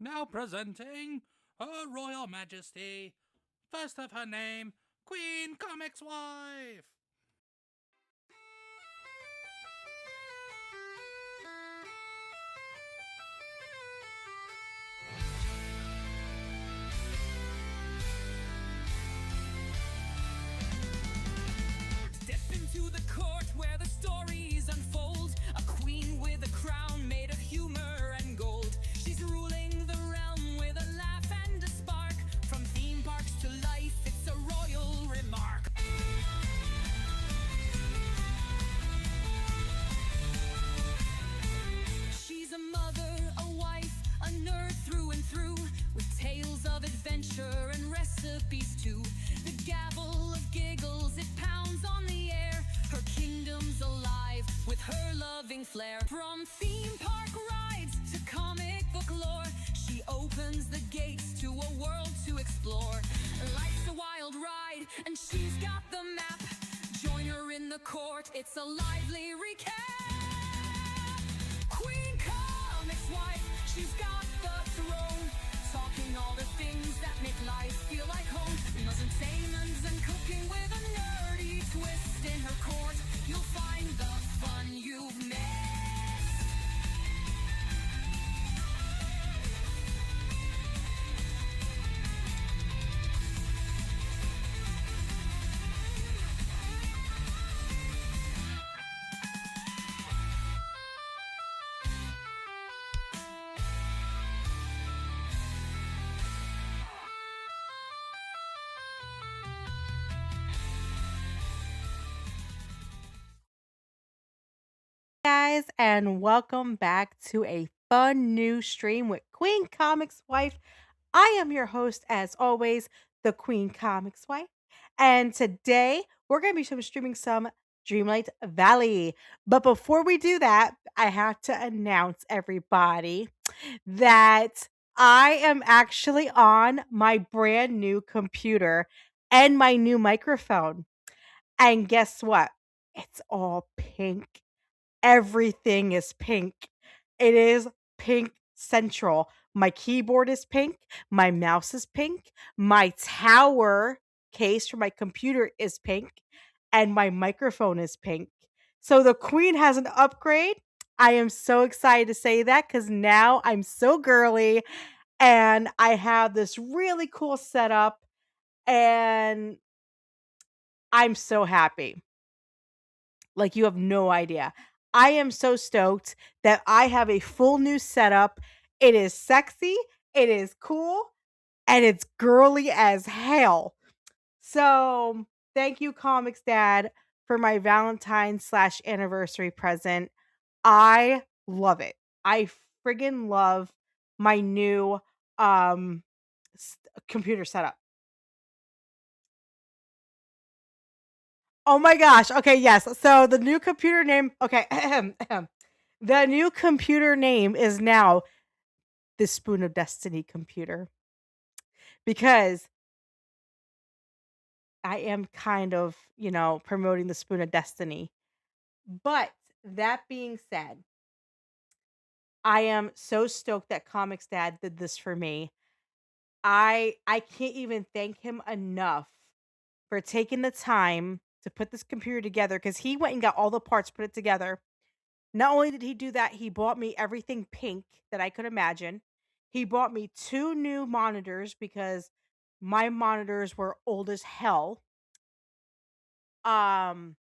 Now presenting Her Royal Majesty, first of her name, QueenComixWife. Step into the court where the stories unfold. A queen with a crown made of humor and gold. She's ruling the realm with a laugh and a spark. From theme parks to life, it's a royal remark. She's a mother, a wife, a nerd through and through, with tales of adventure and recipes too. The gavel of giggles, it pounds on the air. Her kingdom's alive with her loving flair. From theme park rides to comic book lore, she opens the gates to a world to explore. Life's a wild ride and she's got the map. Join her in the court, it's a lively recap. QueenComixWife, she's got the throne, talking all the things that make life feel like home. Entertainment and cooking with a nerdy twist. In her court, you'll find the fun you've missed. Guys, and welcome back to a fun new stream with Queen Comics Wife. I am your host, as always, the Queen Comics Wife, and today we're going to be streaming some Dreamlight Valley. But before we do that, I have to announce everybody that I am actually on my brand new computer and my new microphone. And guess what? It's all pink. Everything is pink. It is pink central. My keyboard is pink. My mouse is pink. My tower case for my computer is pink. And my microphone is pink. So the queen has an upgrade. I am so excited to say that because now I'm so girly and I have this really cool setup and I'm so happy. Like, you have no idea. I am so stoked that I have a full new setup. It is sexy, it is cool, and it's girly as hell. So, thank you, Comics Dad, for my Valentine/anniversary present. I love it. I friggin' love my new um computer setup. Oh my gosh. Okay, yes. So the new computer name, okay. The new computer name is now the Spoon of Destiny computer because I am kind of, promoting the Spoon of Destiny. But that being said, I am so stoked that Comics Dad did this for me. I can't even thank him enough for taking the time to put this computer together because he went and got all the parts, put it together. Not only did he do that, he bought me everything pink that I could imagine. He bought me 2 new monitors because my monitors were old as hell. Um,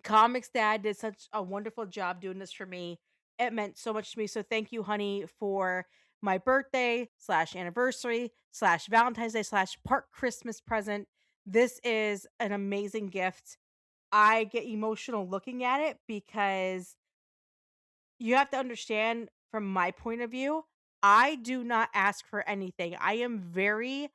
Comics Dad did such a wonderful job doing this for me. It meant so much to me. So thank you, honey, for my birthday slash anniversary slash Valentine's Day slash part Christmas present. This is an amazing gift. I get emotional looking at it because you have to understand from my point of view, I do not ask for anything. I am very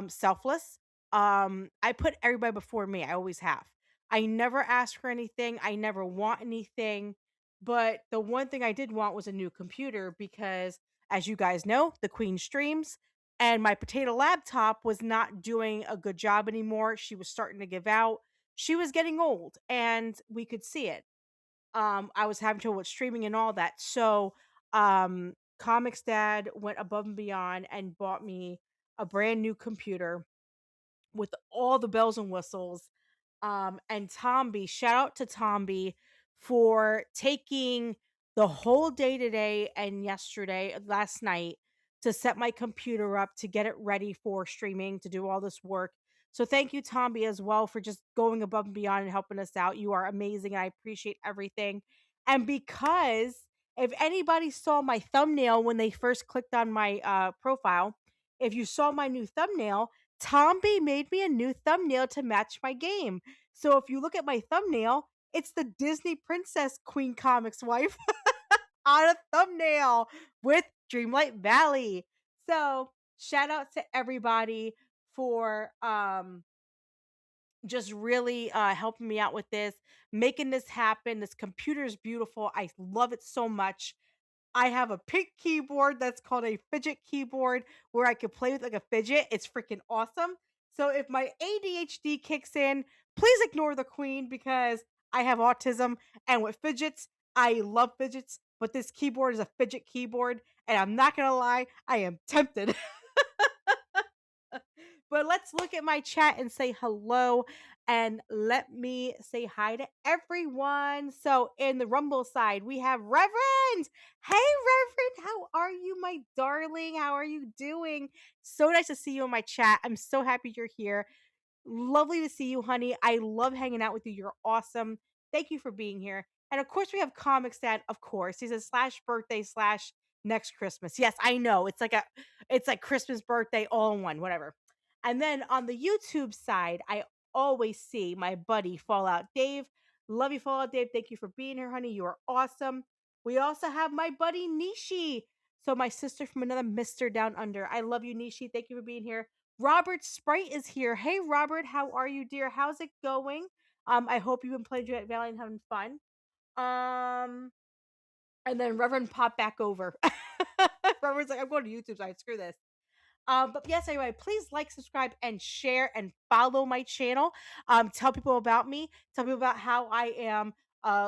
selfless. I put everybody before me. I always have. I never ask for anything. I never want anything. But the one thing I did want was a new computer because as you guys know, the Queen streams and my potato laptop was not doing a good job anymore. She was starting to give out. She was getting old and we could see it. I was having trouble with streaming and all that. So, Comics Dad went above and beyond and bought me a brand new computer with all the bells and whistles. And Tomby, shout out to Tomby for taking the whole day today and yesterday, last night, to set my computer up to get it ready for streaming, to do all this work. So thank you, Tomby, as well, for just going above and beyond and helping us out. You are amazing. I appreciate everything. And because if anybody saw my thumbnail when they first clicked on my profile, if you saw my new thumbnail, Tomby made me a new thumbnail to match my game. So if you look at my thumbnail, it's the Disney Princess Queen Comics wife on a thumbnail with Dreamlight Valley. So shout out to everybody for just really helping me out with this, making this happen. This computer is beautiful. I love it so much. I have a pink keyboard that's called a fidget keyboard where I can play with like a fidget. It's freaking awesome. So if my ADHD kicks in, please ignore the queen because I have autism and with fidgets, I love fidgets, but this keyboard is a fidget keyboard and I'm not going to lie, I am tempted. But let's look at my chat and say hello and let me say hi to everyone. So, in the Rumble side, we have Reverend. Hey, Reverend, how are you, my darling? How are you doing? So nice to see you in my chat. I'm so happy you're here. Lovely to see you, honey. I love hanging out with you. You're awesome. Thank you for being here. And of course, we have Comics Dad, of course. He says slash birthday slash next Christmas. Yes, I know. It's like Christmas, birthday, all in one, whatever. And then on the YouTube side, I always see my buddy Fallout Dave. Love you, Fallout Dave. Thank you for being here, honey. You are awesome. We also have my buddy Nishi. So my sister from another Mister Down Under. I love you, Nishi. Thank you for being here. Robert Sprite is here. Hey, Robert, how are you, dear? How's it going? I hope you've been playing Duet Valley and having fun. Um, and then Reverend popped back over. Reverend's like, I'm going to YouTube side. Screw this. But yes, anyway, please like, subscribe, and share and follow my channel. Tell people about me. Tell people about how I am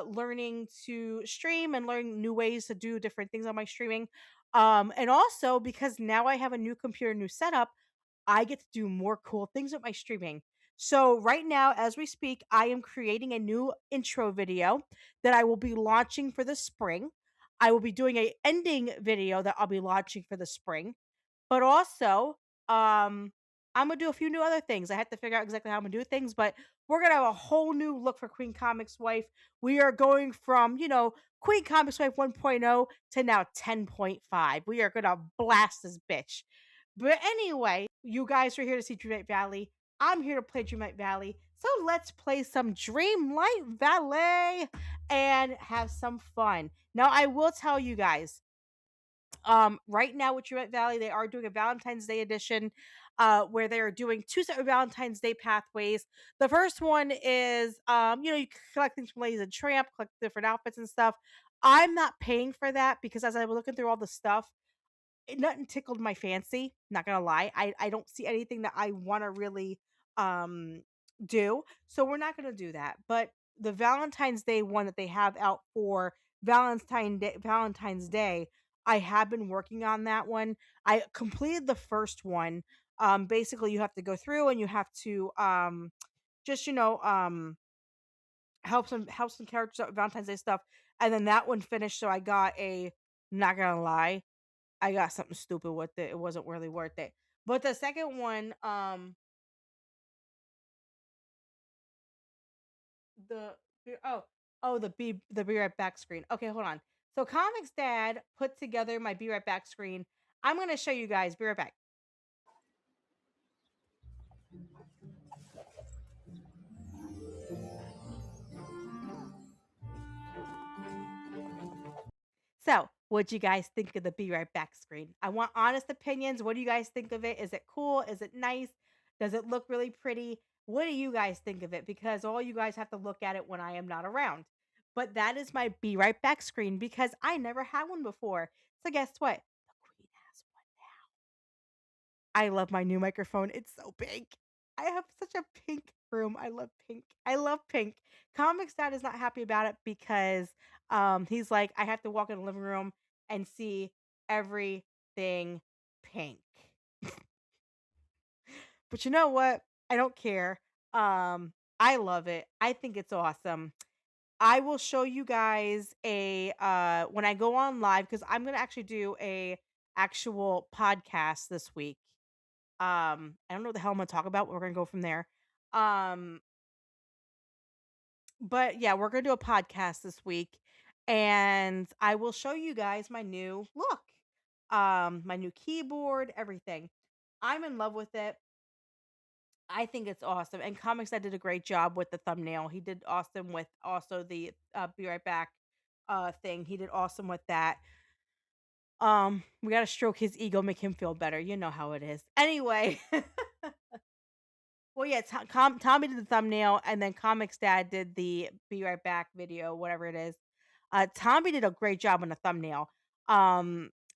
learning to stream and learning new ways to do different things on my streaming. And also because now I have a new computer, new setup, I get to do more cool things with my streaming. So right now, as we speak, I am creating a new intro video that I will be launching for the spring. I will be doing a ending video that I'll be launching for the spring. But also, I'm gonna do a few new other things. I have to figure out exactly how I'm gonna do things, but we're gonna have a whole new look for Queen Comics Wife. We are going from, Queen Comics Wife 1.0 to now 10.5. We are gonna blast this bitch. But anyway, you guys are here to see Dreamlight Valley. I'm here to play Dreamlight Valley. So let's play some Dreamlight Valley and have some fun. Now, I will tell you guys, right now with Dreamlight Valley, they are doing a Valentine's Day edition, where they are doing two separate Valentine's Day pathways. The first one is, you collect things from Ladies and Tramp, collect different outfits and stuff. I'm not paying for that because as I was looking through all the stuff, nothing tickled my fancy. Not gonna lie, I don't see anything that I want to really do. So we're not gonna do that. But the Valentine's Day one that they have out for Valentine's Day, I have been working on that one. I completed the first one. Basically, you have to go through and you have to just help some characters out with Valentine's Day stuff. And then that one finished, so I got a. Not gonna lie, I got something stupid with it. It wasn't really worth it. But the second one, the oh the be right back screen. Okay, hold on. So Comics Dad put together my be right back screen. I'm going to show you guys. Be right back. So, what'd you guys think of the Be Right Back screen? I want honest opinions. What do you guys think of it? Is it cool? Is it nice? Does it look really pretty? What do you guys think of it? Because all you guys have to look at it when I am not around. But that is my Be Right Back screen because I never had one before. So, guess what? The Queen has one. I love my new microphone. It's so pink. I have such a pink room. I love pink. I love pink. Comics Dad is not happy about it because he's like, I have to walk in the living room and see everything pink. But you know what? I don't care. I love it. I think it's awesome. I will show you guys a when I go on live because I'm gonna actually do a actual podcast this week. I don't know what the hell I'm gonna talk about, but we're gonna go from there. Um, but yeah, we're gonna do a podcast this week, and I will show you guys my new look, my new keyboard, everything. I'm in love with it. I think it's awesome. And Comics I did a great job with the thumbnail. He did awesome with also the be right back thing. He did awesome with that. We gotta stroke his ego, make him feel better. You know how it is. Anyway, well, yeah, Tommy did the thumbnail, and then Comics Dad did the "Be Right Back" video, whatever it is. Tommy did a great job on the thumbnail.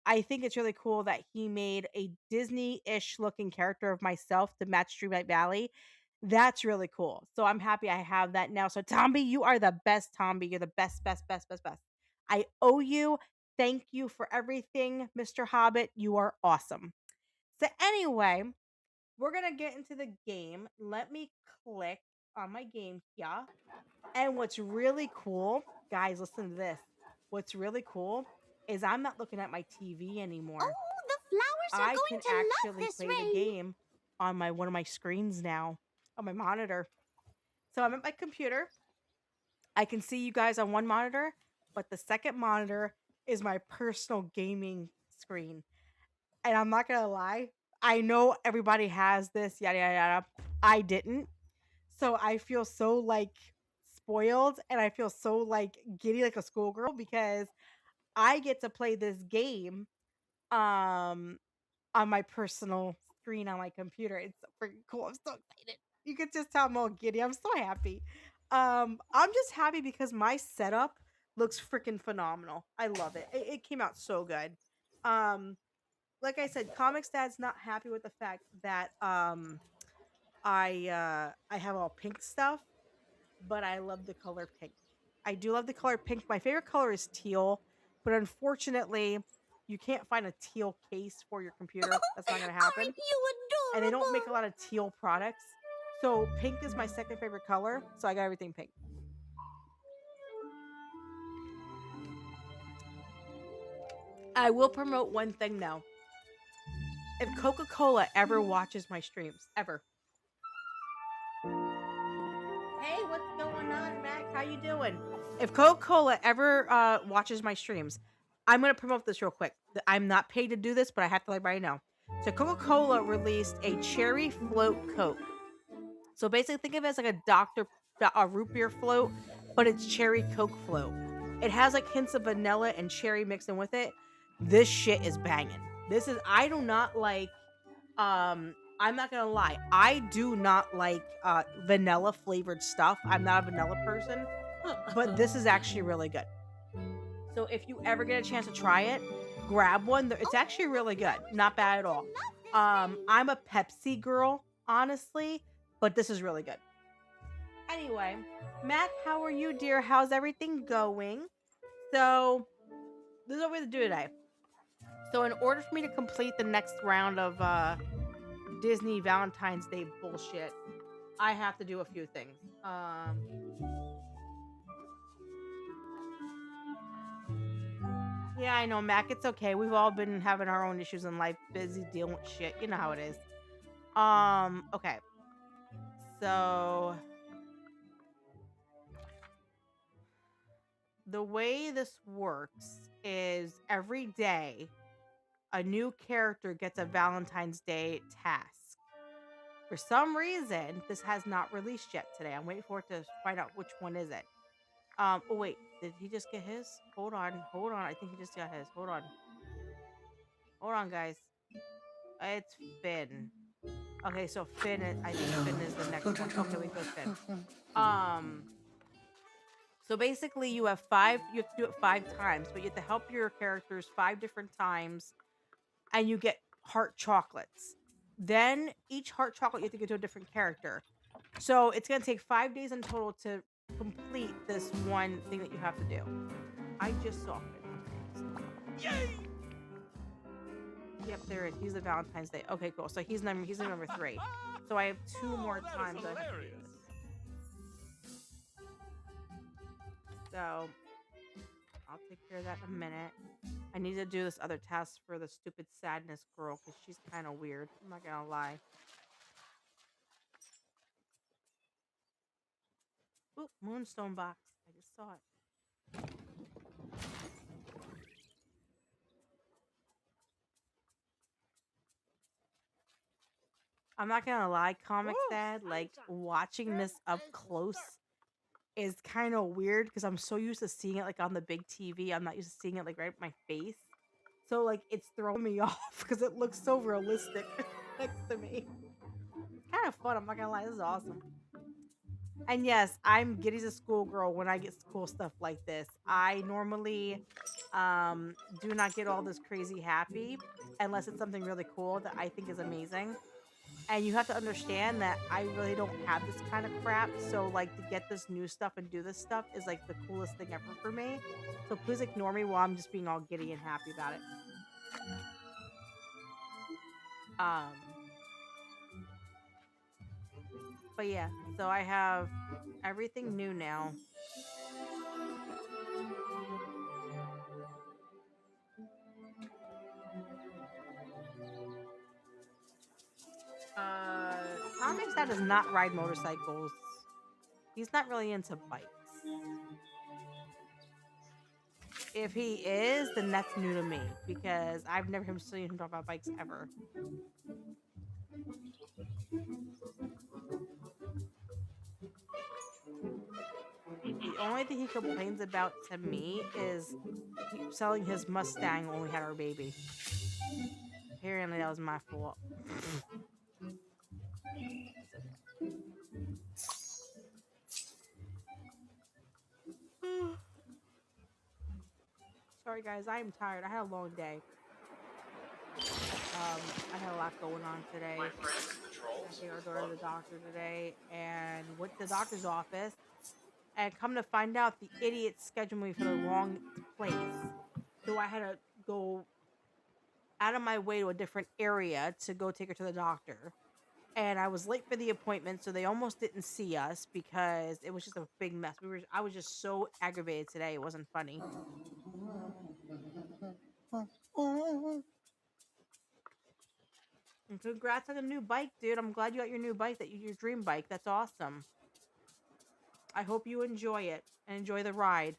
I think it's really cool that he made a Disney-ish looking character of myself to match Dreamlight Valley. That's really cool. So I'm happy I have that now. So Tommy, you are the best. Tommy, you're the best, best, best, best, best. I owe you. Thank you for everything, Mr. Hobbit. You are awesome. So anyway, we're gonna get into the game. Let me click on my game here. And what's really cool, guys, listen to this. What's really cool is I'm not looking at my TV anymore. Oh, the flowers are I going can to love actually this play rain. the game on my one of my screens now, on my monitor. So I'm at my computer. I can see you guys on one monitor, but the second monitor is my personal gaming screen. And I'm not gonna lie, I know everybody has this, yada yada yada. I didn't. So I feel so like spoiled and I feel so like giddy like a schoolgirl because I get to play this game um on my personal screen on my computer. It's so freaking cool. I'm so excited. You can just tell I'm all giddy. I'm so happy. I'm just happy because my setup looks freaking phenomenal. I love it. It came out so good. Um, like I said, Comics Dad's not happy with the fact that I have all pink stuff, but I love the color pink. I do love the color pink. My favorite color is teal, but unfortunately, you can't find a teal case for your computer. That's not going to happen. Aren't you adorable? And they don't make a lot of teal products. So pink is my second favorite color. So I got everything pink. I will promote one thing though. If Coca-Cola ever watches my streams, ever. Hey, what's going on, Mac? How you doing? If Coca-Cola ever watches my streams, I'm gonna promote this real quick. I'm not paid to do this, but I have to let everybody know. So Coca-Cola released a cherry float Coke. So basically, think of it as like a root beer float, but it's cherry Coke float. It has like hints of vanilla and cherry mixed in with it. This shit is banging. I do not like I'm not gonna lie, I do not like vanilla flavored stuff. I'm not a vanilla person, but this is actually really good. So if you ever get a chance to try it, grab one. It's actually really good. Not bad at all. I'm a Pepsi girl, honestly, but this is really good. Anyway, Mac, how are you, dear? How's everything going? So this is what we're gonna do today. So in order for me to complete the next round of Disney Valentine's Day bullshit, I have to do a few things. Yeah, I know, Mac. It's okay. We've all been having our own issues in life, busy dealing with shit. You know how it is. Okay. So the way this works is every day a new character gets a Valentine's Day task. For some reason, this has not released yet today. I'm waiting for it to find out which one is it. Oh wait, did he just get his? Hold on. I think he just got his. Hold on, guys. It's Finn. Okay, so I think Finn is the next one. Okay, we go Finn. So basically, you have five. You have to do it 5 times, but you have to help your characters 5 different times, and you get heart chocolates. Then each heart chocolate you have to give to a different character. So it's gonna take 5 days in total to complete this one thing that you have to do. I just saw Finn. Yay! Yep, there it is. He's the Valentine's Day. Okay, cool. So he's number 3. So I have 2 more times. I have to do this. So I'll take care of that in a minute. I need to do this other task for the stupid sadness girl because she's kind of weird. I'm not gonna lie. Oop, Moonstone box. I just saw it. I'm not gonna lie, Comic Dad, like watching this up close is kind of weird because I'm so used to seeing it like on the big TV. I'm not used to seeing it like right at my face. So like it's throwing me off because it looks so realistic next to me. It's kind of fun, I'm not gonna lie, this is awesome. And yes, I'm Giddy's a schoolgirl when I get cool stuff like this. I normally do not get all this crazy happy unless it's something really cool that I think is amazing. And you have to understand that I really don't have this kind of crap. So like to get this new stuff and do this stuff is like the coolest thing ever for me. So please ignore me while I'm just being all giddy and happy about it. Um but yeah, so I have everything new now. Comics that does not ride motorcycles. He's not really into bikes. If he is, then that's new to me because I've never seen him talk about bikes ever. The only thing he complains about to me is selling his Mustang when we had our baby. Apparently that was my fault. Sorry guys, I am tired. I had a long day. I had a lot going on today. I take our daughter to the doctor today and went to the doctor's office. And come to find out, the idiot scheduled me for the wrong place. So I had to go out of my way to a different area to go take her to the doctor. And I was late for the appointment, so they almost didn't see us because it was just a big mess. I was just so aggravated today. It wasn't funny. And congrats on the new bike, dude. I'm glad you got your new bike, your dream bike. That's awesome. I hope you enjoy it and enjoy the ride.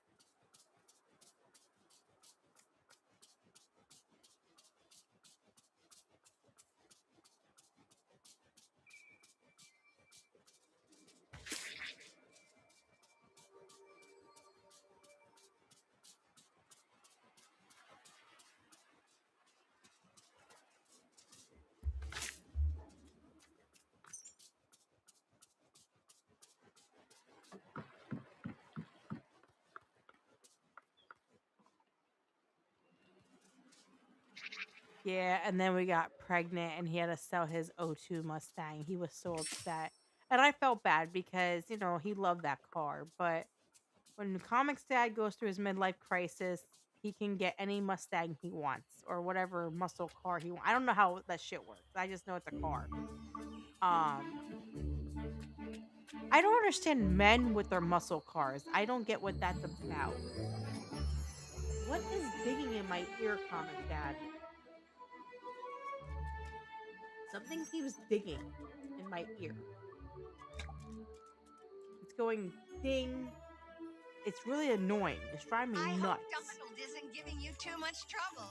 Yeah, and then we got pregnant and he had to sell his O2 Mustang. He was so upset. And I felt bad because, he loved that car. But when Comics Dad goes through his midlife crisis, he can get any Mustang he wants or whatever muscle car he wants. I don't know how that shit works. I just know it's a car. I don't understand men with their muscle cars. I don't get what that's about. What is digging in my ear, Comic Dad? Something keeps digging in my ear. It's going ding. It's really annoying. It's driving me nuts. I hope Donald isn't giving you too much trouble.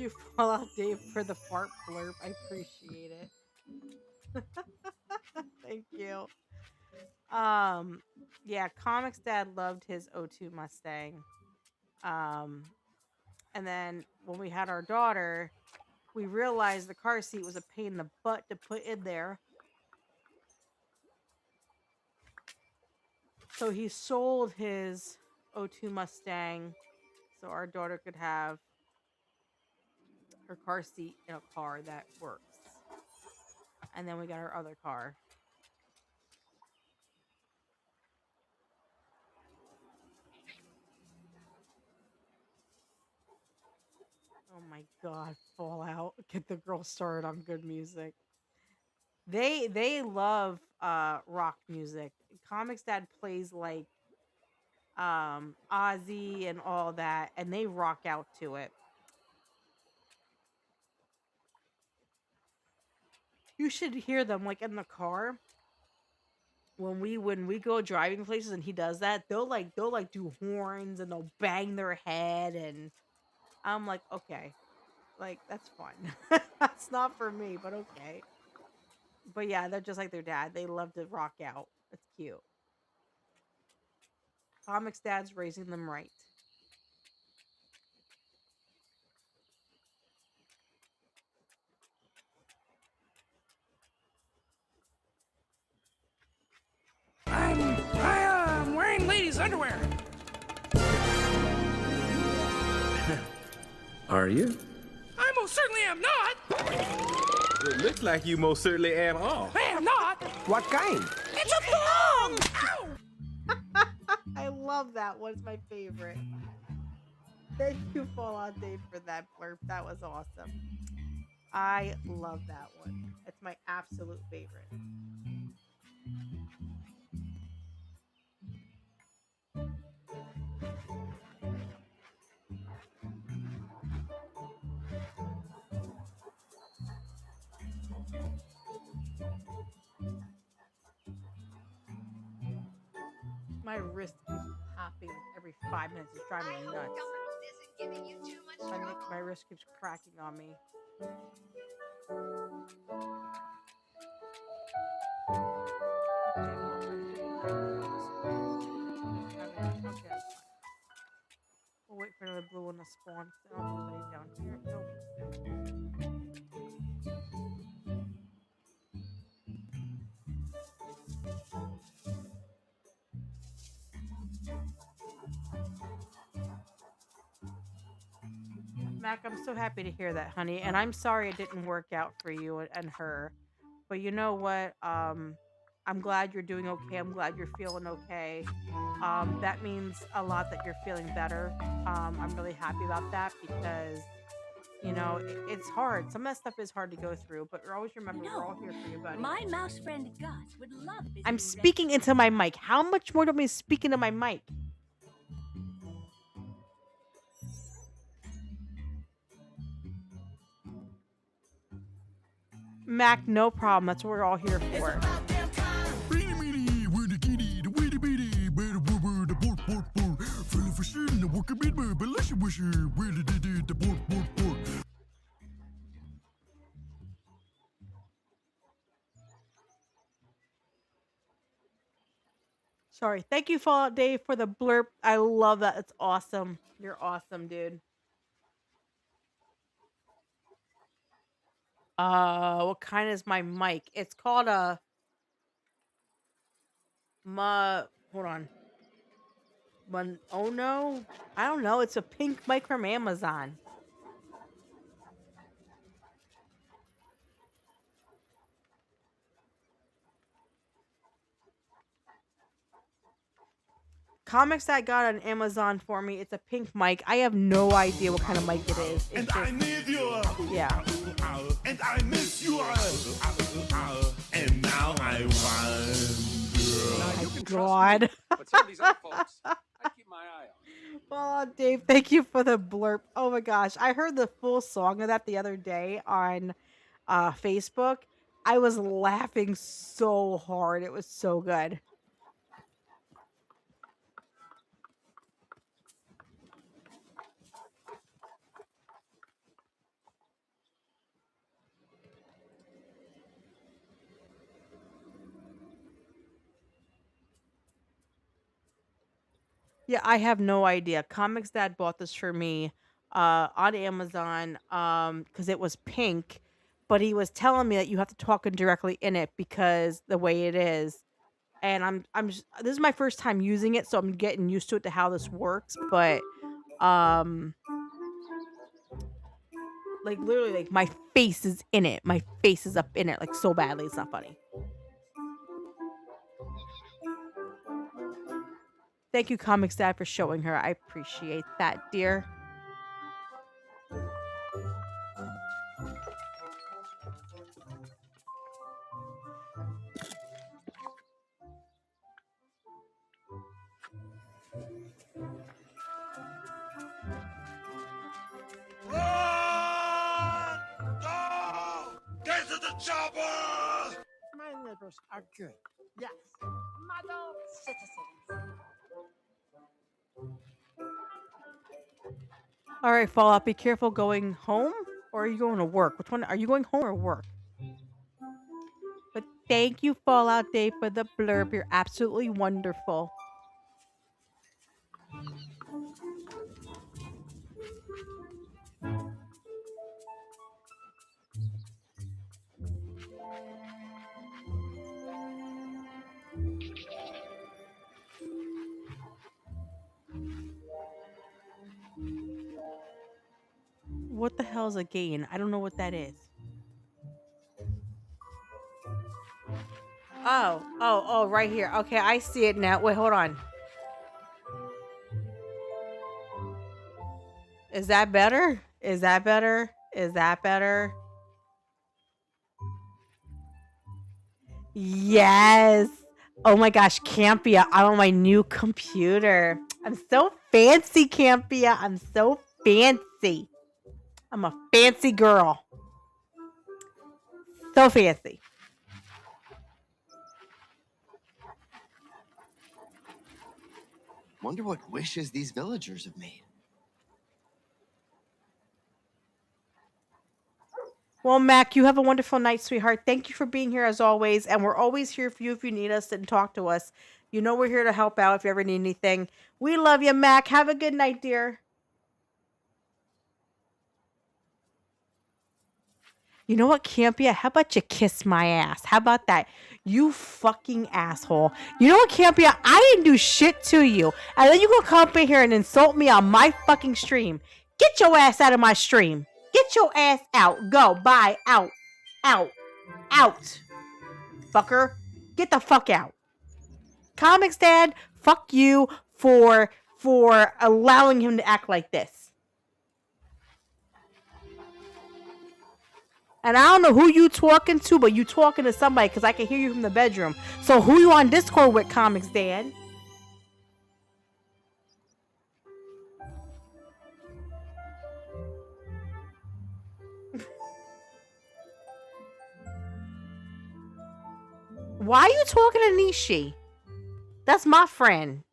you, Fallout Dave, for the fart blurb. I appreciate it. Thank you. Um, yeah, Comics Dad loved his O2 Mustang. Um, and then when we had our daughter, we realized the car seat was a pain in the butt to put in there. So he sold his O2 Mustang so our daughter could have her car seat in a car that works. And then we got our other car. Oh my god, Fallout. Get the girl started on good music. They love rock music. Comics Dad plays like Ozzy and all that, and they rock out to it. You should hear them like in the car when we go driving places and he does that. They'll do horns and they'll bang their head, and I'm like, okay, like that's fun. That's not for me, but okay. But yeah, they're just like their dad. They love to rock out. It's cute. Comics Dad's raising them right. I am wearing ladies' underwear. Are you? I most certainly am not. It looks like you most certainly am all. I am not. What kind? It's a thong. Ow! I love that one. It's my favorite. Thank you, Fallout Dave, for that blurb. That was awesome. I love that one. It's my absolute favorite. My wrist keeps popping every 5 minutes. It's driving me nuts. My wrist keeps cracking on me. We'll wait for another blue one to spawn. I don't have anybody down here. Nope. Mac, I'm so happy to hear that, honey. And I'm sorry it didn't work out for you and her. But you know what? I'm glad you're doing okay. I'm glad you're feeling okay. That means a lot that you're feeling better. I'm really happy about that because, you know, it's hard. Some of that stuff is hard to go through, but always remember we're all here for you, buddy. My mouse friend Gus would love visiting I'm speaking into my mic. How much more do I mean speak into my mic? Mac, no problem. That's what we're all here for. Sorry. Thank you, Fallout Dave, for the blurb. I love that. It's awesome. You're awesome, dude. What kind is my mic? It's called a hold on. Oh no. I don't know. It's a pink mic from Amazon. Comics that got on Amazon for me. It's a pink mic. I have no idea what kind of mic it is. It's just, I need you. Yeah. And I miss you. And now I want. God. But some of these other folks, I keep my eye on. Oh, Dave, thank you for the blurb. Oh my gosh. I heard the full song of that the other day on Facebook. I was laughing so hard. It was so good. Yeah, I have no idea. Comics Dad bought this for me on Amazon because it was pink, but he was telling me that you have to talk directly in it because the way it is. And this is my first time using it, so I'm getting used to it to how this works, but um like literally like my face is in it. My face is up in it like so badly it's not funny. Thank you, Comics Dad, for showing her. I appreciate that, dear. Run! Go! Get to the chopper! My neighbors are good. Yes. Model citizens. All right, Fallout, be careful going home or are you going to work? Which one? Are you going home or work? But thank you, Fallout Day, for the blurb. You're absolutely wonderful. What the hell is a gain? I don't know what that is. Oh, right here. Okay, I see it now. Wait, hold on. Is that better? Is that better? Is that better? Yes. Oh my gosh, Campia on my new computer. I'm so fancy, Campia. I'm so fancy. I'm a fancy girl. So fancy. Wonder what wishes these villagers have made. Well, Mac, you have a wonderful night, sweetheart. Thank you for being here as always. And we're always here for you if you need us and talk to us. You know we're here to help out if you ever need anything. We love you, Mac. Have a good night, dear. You know what, Campia? How about you kiss my ass? How about that? You fucking asshole. You know what, Campia? I didn't do shit to you. And then you gonna come up in here and insult me on my fucking stream. Get your ass out of my stream. Get your ass out. Go. Bye. Out. Out. Out. Fucker. Get the fuck out. Comics Dad, fuck you for allowing him to act like this. And I don't know who you talking to, but you talking to somebody because I can hear you from the bedroom. So who you on Discord with, Comics Dad? Why are you talking to Nishi? That's my friend.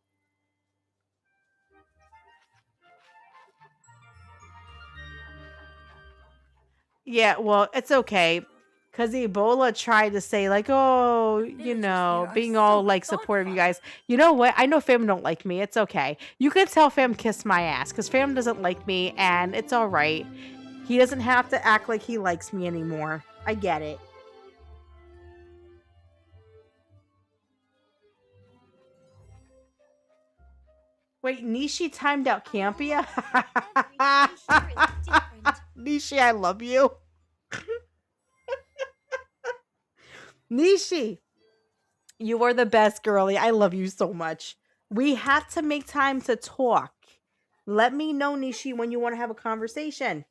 Yeah, well, it's okay. Because Ebola tried to say, like, oh, you know, being all, like, supportive of you guys. You know what? I know fam don't like me. It's okay. You can tell fam kiss my ass. Because fam doesn't like me, and it's all right. He doesn't have to act like he likes me anymore. I get it. Wait, Nishi timed out Campia? Nishi, I love you. Nishi, you are the best, girly. I love you so much. We have to make time to talk. Let me know, Nishi, when you want to have a conversation.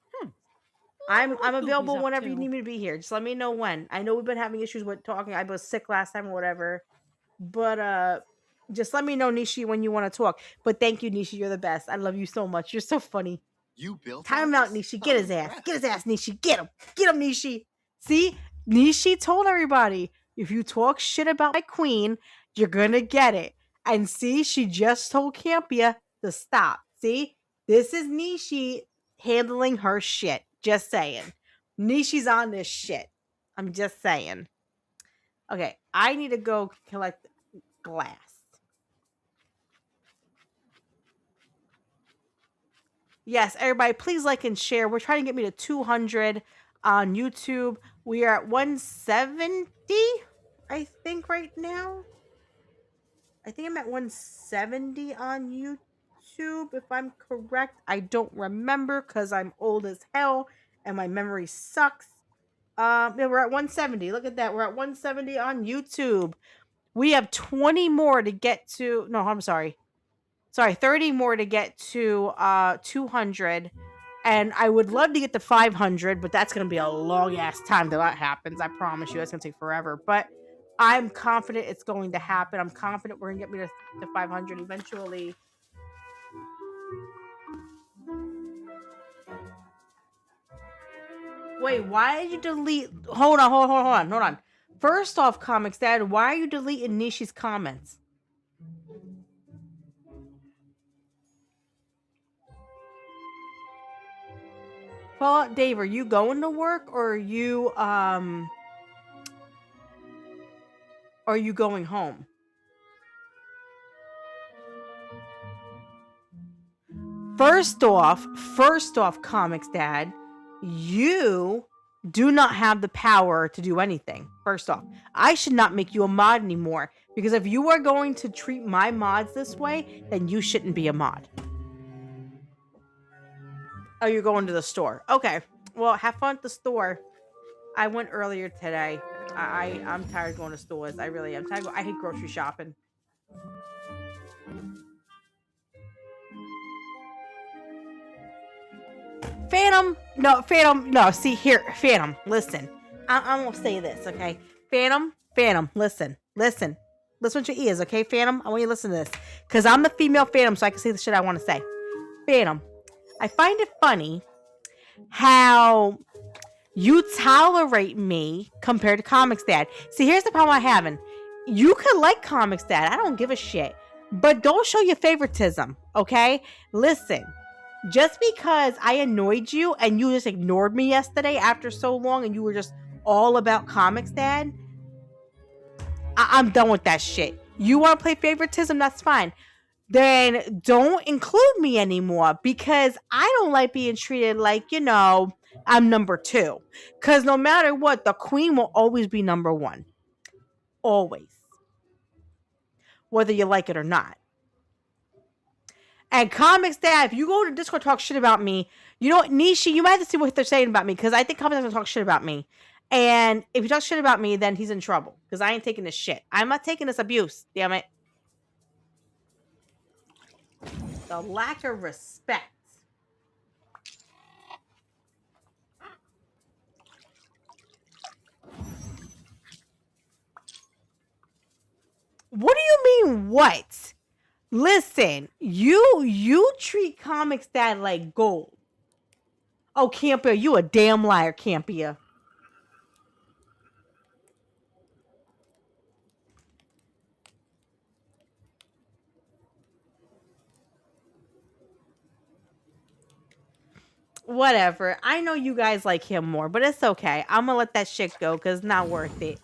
I'm available whenever you need me to be here. Just let me know when. I know we've been having issues with talking. I was sick last time or whatever. But just let me know, Nishi, when you want to talk. But thank you, Nishi. You're the best. I love you so much. You're so funny. You built Time out, Nishi. Get his ass. Get his ass, Nishi. Get him. Get him, Nishi. See? Nishi told everybody, if you talk shit about my queen, you're going to get it. And see, she just told Campia to stop. See? This is Nishi handling her shit. Just saying. Nishi's on this shit. I'm just saying. Okay, I need to go collect glass. Yes, everybody, please like and share. We're trying to get me to 200 on YouTube. We are at 170, I think, right now. I think I'm at 170 on YouTube, if I'm correct. I don't remember because I'm old as hell and my memory sucks. Yeah, we're at 170. Look at that. We're at 170 on YouTube. We have 20 more to get to. No, I'm sorry. Sorry, 30 more to get to 200. And I would love to get to 500, but that's going to be a long ass time till that happens. I promise you, that's going to take forever. But I'm confident it's going to happen. I'm confident we're going to get me to 500 eventually. Wait, why did you delete? Hold on. First off, Comics Dad, why are you deleting Nishi's comments? Fallout Dave, are you going to work or are you going home? First off, Comics Dad, you do not have the power to do anything. First off, I should not make you a mod anymore because if you are going to treat my mods this way, then you shouldn't be a mod. Oh, you're going to the store. Okay. Well, have fun at the store. I went earlier today. I'm tired of going to stores. I really am. I hate grocery shopping. Phantom. See here, Phantom. Listen. I'm gonna say this, okay? Phantom. Listen with your ears, okay, Phantom? I want you to listen to this. Because I'm the female Phantom, so I can say the shit I want to say. Phantom. I find it funny how you tolerate me compared to Comics Dad. See, here's the problem I'm having. You could like Comics Dad. I don't give a shit. But don't show your favoritism, okay? Listen, just because I annoyed you and you just ignored me yesterday after so long and you were just all about Comics Dad, I'm done with that shit. You want to play favoritism? That's fine. Then don't include me anymore because I don't like being treated like, I'm number 2. Because no matter what, the queen will always be number 1. Always. Whether you like it or not. And Comics Dad, if you go to Discord talk shit about me, you know what, Nishi, you might have to see what they're saying about me because I think Comics Dad will talk shit about me. And if he talks shit about me, then he's in trouble because I ain't taking this shit. I'm not taking this abuse, damn it. The lack of respect. What do you mean, what? Listen, you treat Comics Dad like gold. Oh, Campia, you a damn liar, Campia. Whatever. I know you guys like him more, but it's okay. I'm gonna let that shit go because it's not worth it.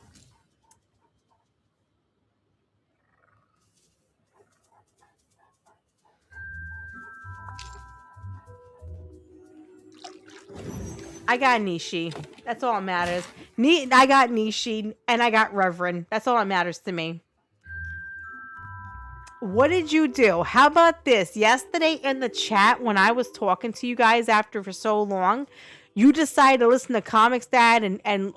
I got Nishi. That's all that matters. I got Nishi and I got Reverend. That's all that matters to me. What did you do? How about this? Yesterday in the chat when I was talking to you guys after for so long, you decided to listen to Comics Dad and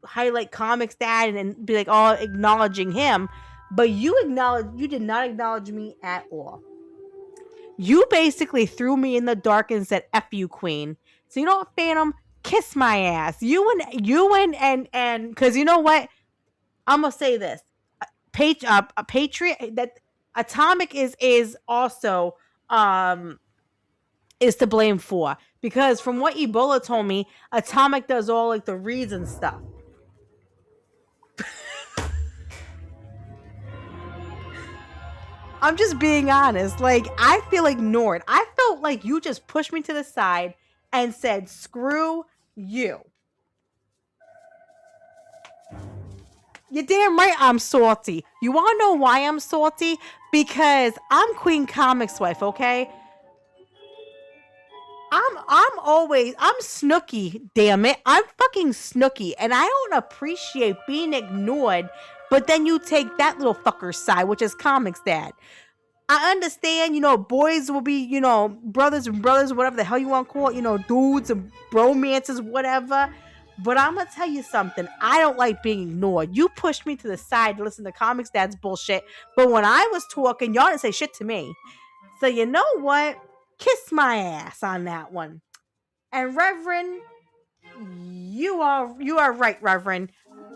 highlight Comics Dad and be like all acknowledging him, but you did not acknowledge me at all. You basically threw me in the dark and said, F you, Queen. So you know what, Phantom? Kiss my ass. You and because you know what? I'm going to say this. Patriot, that Atomic is also is to blame for. Because from what Ebola told me, Atomic does all like the reads and stuff. I'm just being honest. Like, I feel ignored. I felt like you just pushed me to the side and said, screw you. You're damn right I'm salty. You want to know why I'm salty? Because I'm QueenComixWife, okay? I'm Snooky, damn it. I'm fucking Snooky, and I don't appreciate being ignored, but then you take that little fucker's side, which is Comix Dad. I understand, boys will be, brothers and brothers, whatever the hell you want to call it, dudes and bromances, whatever. But I'm going to tell you something. I don't like being ignored. You pushed me to the side to listen to Comix Dad's bullshit. But when I was talking, y'all didn't say shit to me. So you know what? Kiss my ass on that one. And Reverend, you are right, Reverend.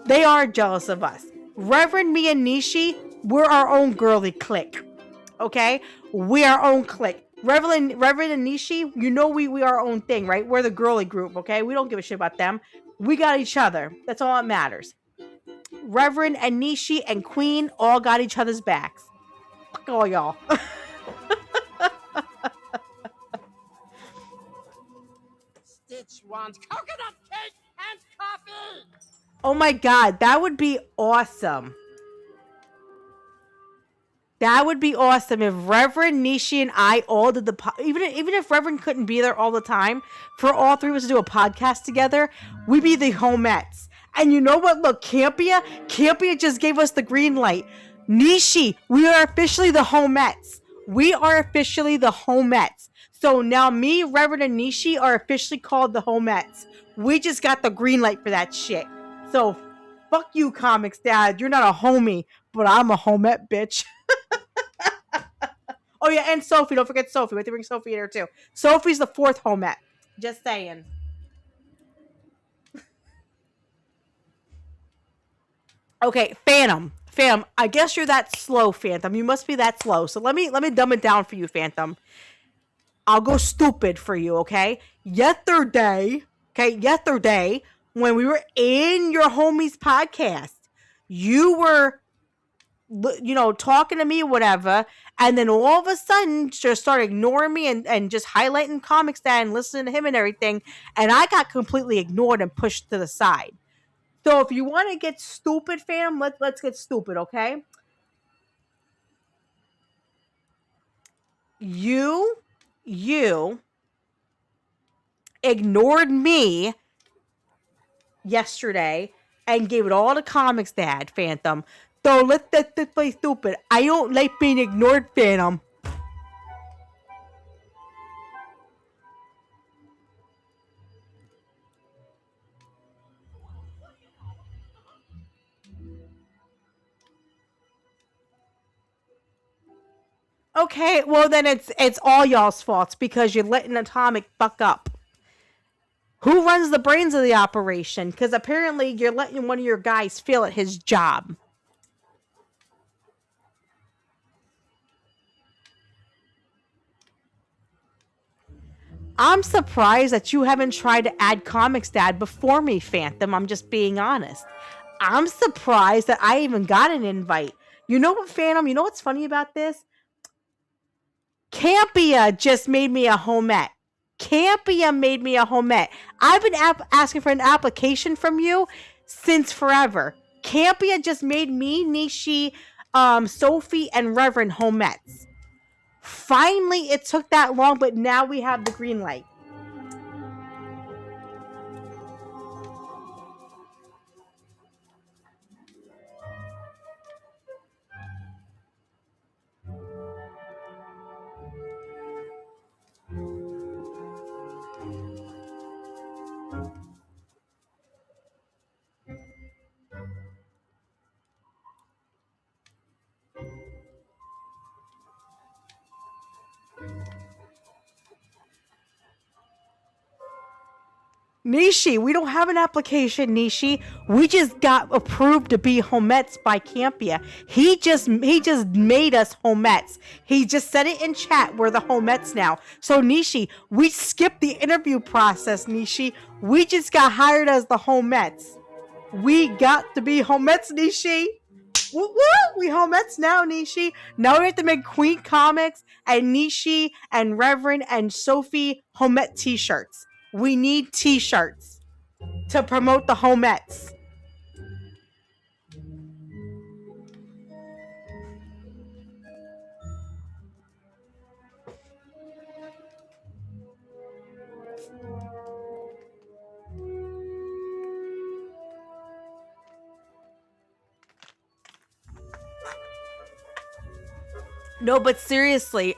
They are jealous of us. Reverend, me, and Nishi, we're our own girly clique. Okay? We are our own clique. Reverend and Nishi, we are our own thing, right? We're the girly group, okay? We don't give a shit about them. We got each other. That's all that matters. Reverend and Nishi and Queen all got each other's backs. Fuck all y'all. Stitch wants coconut cake and coffee. Oh my god, that would be awesome. That would be awesome if Reverend, Nishi, and I all did even if Reverend couldn't be there all the time, for all three of us to do a podcast together, we'd be the homettes. And you know what? Look, Campia just gave us the green light. Nishi, we are officially the homettes. We are officially the homettes. So now me, Reverend, and Nishi are officially called the homettes. We just got the green light for that shit. So fuck you, Comix Dad. You're not a homie, but I'm a homette, bitch. Oh yeah, and Sophie. Don't forget Sophie. We have to bring Sophie in here too. Sophie's the fourth homette. Just saying. Okay, Phantom. I guess you're that slow, Phantom. You must be that slow. So let me dumb it down for you, Phantom. I'll go stupid for you, okay? Yesterday, when we were in your homie's podcast, you were, talking to me, whatever, and then all of a sudden just started ignoring me and just highlighting Comix Dad and listening to him and everything, and I got completely ignored and pushed to the side. So if you want to get stupid, fam, let's get stupid, okay? You ignored me yesterday and gave it all to Comix Dad, Phantom. So let's play stupid. I don't like being ignored, Phantom. Okay, well then it's all y'all's faults because you're letting Atomic fuck up. Who runs the brains of the operation? Because apparently you're letting one of your guys fail at his job. I'm surprised that you haven't tried to add Comix Dad before me, Phantom. I'm just being honest. I'm surprised that I even got an invite. You know what, Phantom? You know what's funny about this? Campia just made me a homette. Campia made me a homette. I've been asking for an application from you since forever. Campia just made me, Nishi, Sophie, and Reverend homettes. Finally, it took that long, but now we have the green light. Nishi, we don't have an application, Nishi. We just got approved to be homettes by Campia. He just made us homettes. He just said it in chat. We're the homettes now. So Nishi, we skipped the interview process, Nishi. We just got hired as the homettes. We got to be homettes, Nishi. Woo woo! We homettes now, Nishi. Now we have to make Queen Comix and Nishi and Reverend and Sophie homette t-shirts. We need t-shirts to promote the homettes. No, but seriously,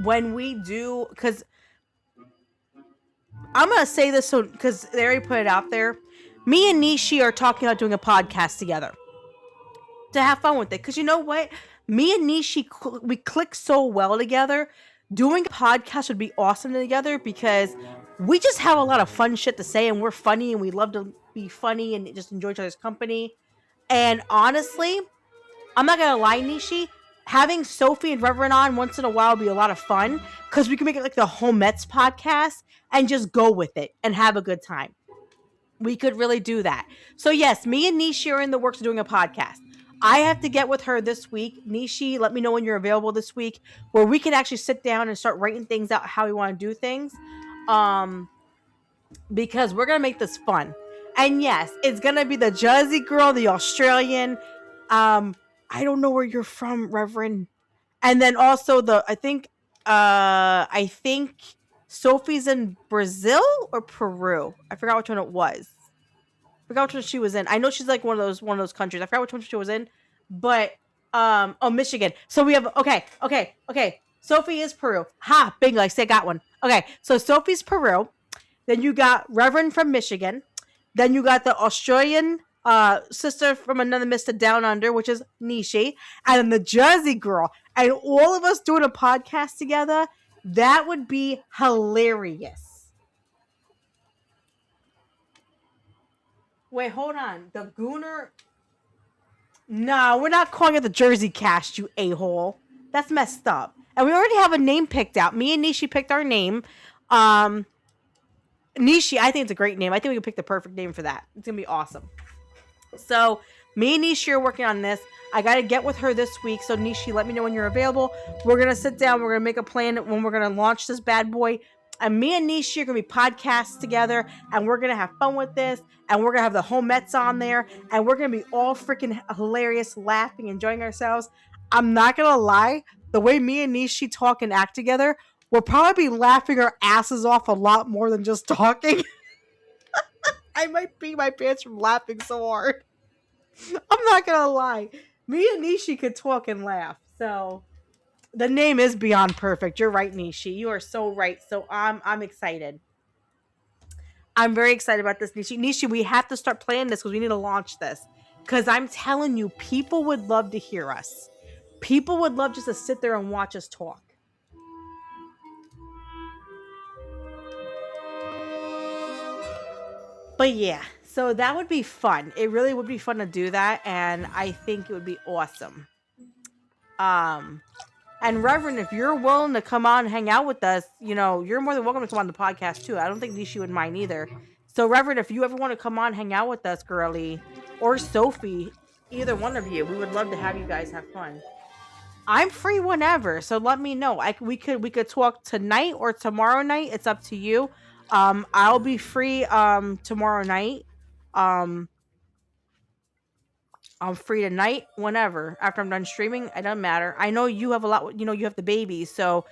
when we do, because I'm gonna say this so because they already put it out there. Me and Nishi are talking about doing a podcast together to have fun with it. Because you know what? Me and Nishi, we click so well together. Doing a podcast would be awesome together because we just have a lot of fun shit to say and we're funny and we love to be funny and just enjoy each other's company. And honestly, I'm not gonna lie, Nishi. Having Sophie and Reverend on once in a while would be a lot of fun because we can make it like the Home Mets podcast and just go with it and have a good time. We could really do that. So yes, me and Nishi are in the works of doing a podcast. I have to get with her this week. Nishi, let me know when you're available this week where we can actually sit down and start writing things out how we want to do things. Because we're going to make this fun. And yes, it's going to be the Jersey girl, the Australian. I don't know where you're from, Reverend. And then also I think Sophie's in Brazil or Peru. I forgot which one it was. I forgot which one she was in. I know she's like one of those countries. I forgot which one she was in. But Michigan. So we have okay. Sophie is Peru. Ha, bingo, I say got one. Okay, so Sophie's Peru. Then you got Reverend from Michigan. Then you got the Australian sister from another Mr. Down Under, which is Nishi, and then the Jersey girl, and all of us doing a podcast together. That would be hilarious. Wait, hold on. The Gooner. No, we're not calling it the Jersey Cast, you a-hole. That's messed up. And we already have a name picked out. Me and Nishi picked our name. Nishi, I think it's a great name. I think we can pick the perfect name for that. It's going to be awesome. So, me and Nishi are working on this. I got to get with her this week. So, Nishi, let me know when you're available. We're going to sit down. We're going to make a plan when we're going to launch this bad boy. And me and Nishi are going to be podcasts together. And we're going to have fun with this. And we're going to have the Home Mets on there. And we're going to be all freaking hilarious, laughing, enjoying ourselves. I'm not going to lie. The way me and Nishi talk and act together, we'll probably be laughing our asses off a lot more than just talking. I might pee my pants from laughing so hard. I'm not gonna lie. Me and Nishi could talk and laugh. So the name is beyond perfect. You're right, Nishi. You are so right. So I'm excited. I'm very excited about this, Nishi. Nishi, we have to start playing this because we need to launch this. Because I'm telling you, people would love to hear us. People would love just to sit there and watch us talk. But yeah, so that would be fun. It really would be fun to do that, and I think it would be awesome. And Reverend, if you're willing to come on and hang out with us, you know, you're more than welcome to come on the podcast too. I don't think Nishi would mind either. So Reverend, if you ever want to come on, hang out with us, girly, or Sophie, either one of you, we would love to have you guys have fun. I'm free whenever, so let me know. We could talk tonight or tomorrow night. It's up to you. I'll be free tomorrow night. I'm free tonight, whenever. After I'm done streaming, it doesn't matter. I know you have a lot, you know, you have the baby, so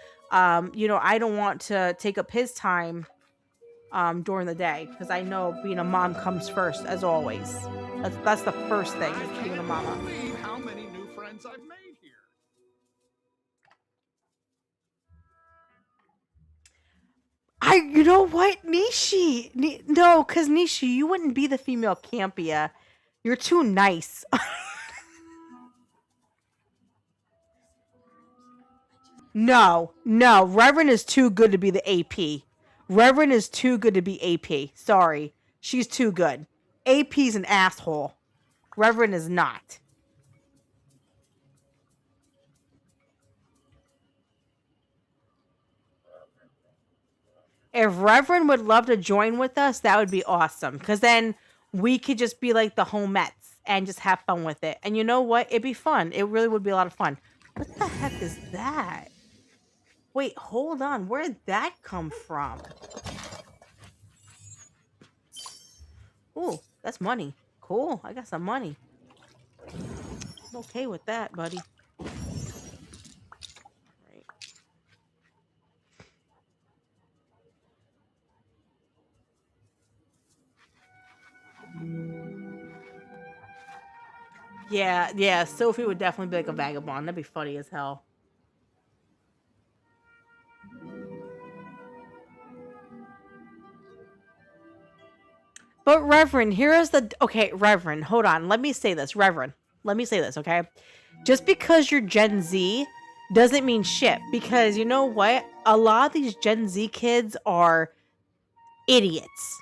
you know, I don't want to take up his time during the day, because I know being a mom comes first, as always. That's the first thing, is being a mama. How many new friends I've made here. You know what, Nishi? No, because Nishi, you wouldn't be the female Campia. You're too nice. No. Reverend is too good to be the AP. Reverend is too good to be AP. Sorry. She's too good. AP's an asshole. Reverend is not. If Reverend would love to join with us, that would be awesome. Because then we could just be like the Home Mets and just have fun with it. And you know what? It'd be fun. It really would be a lot of fun. What the heck is that? Wait, hold on. Where did that come from? Ooh, that's money. Cool. I got some money. I'm okay with that, buddy. Yeah, Sophie would definitely be like a vagabond. That'd be funny as hell. But Reverend, here is the okay, Reverend, hold on. Let me say this, Reverend. Let me say this, okay? Just because you're Gen Z doesn't mean shit. Because you know what? A lot of these Gen Z kids are idiots.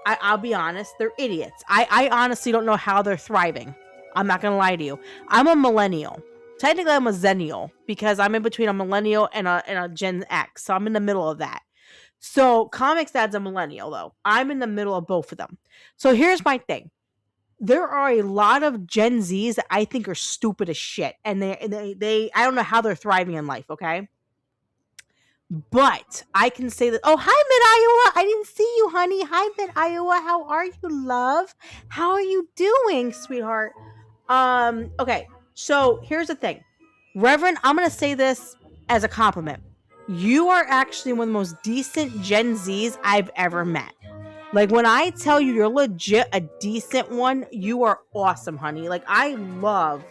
I'll be honest, they're idiots. I honestly don't know how they're thriving. I'm not gonna lie to you. I'm a millennial. Technically, I'm a zennial because I'm in between a millennial and a Gen X. So I'm in the middle of that. So Comics Dad's a millennial though. I'm in the middle of both of them. So here's my thing. There are a lot of Gen Zs that I think are stupid as shit, and they I don't know how they're thriving in life. Okay. But I can say that. Oh, hi, Mid Iowa. I didn't see you, honey. Hi, Mid Iowa. How are you, love? How are you doing, sweetheart? Okay. So here's the thing, Reverend. I'm gonna say this as a compliment. You are actually one of the most decent Gen Zs I've ever met. Like when I tell you you're legit a decent one, you are awesome, honey. Like I love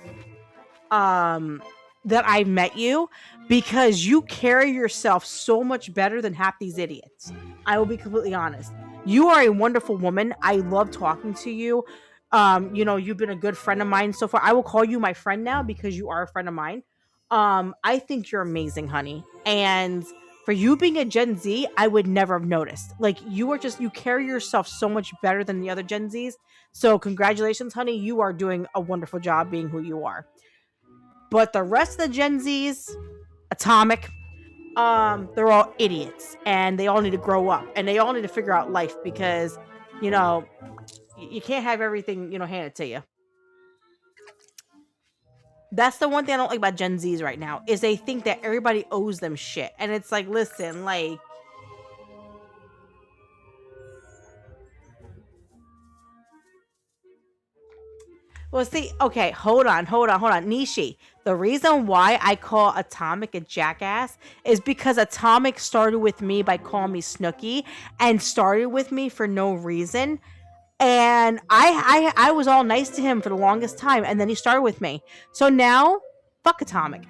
that I met you because you carry yourself so much better than half these idiots. I will be completely honest. You are a wonderful woman. I love talking to you. You know, you've been a good friend of mine so far. I will call you my friend now because you are a friend of mine. I think you're amazing, honey. And for you being a Gen Z, I would never have noticed. Like you carry yourself so much better than the other Gen Zs. So congratulations, honey. You are doing a wonderful job being who you are. But the rest of the Gen Zs, Atomic, they're all idiots and they all need to grow up and they all need to figure out life because, you know, you can't have everything, you know, handed to you. That's the one thing I don't like about Gen Zs right now is they think that everybody owes them shit. And it's like, listen, like, well, see, okay, hold on. Nishi, the reason why I call Atomic a jackass is because Atomic started with me by calling me Snooki and started with me for no reason. And I was all nice to him for the longest time, and then he started with me. So now, fuck Atomic.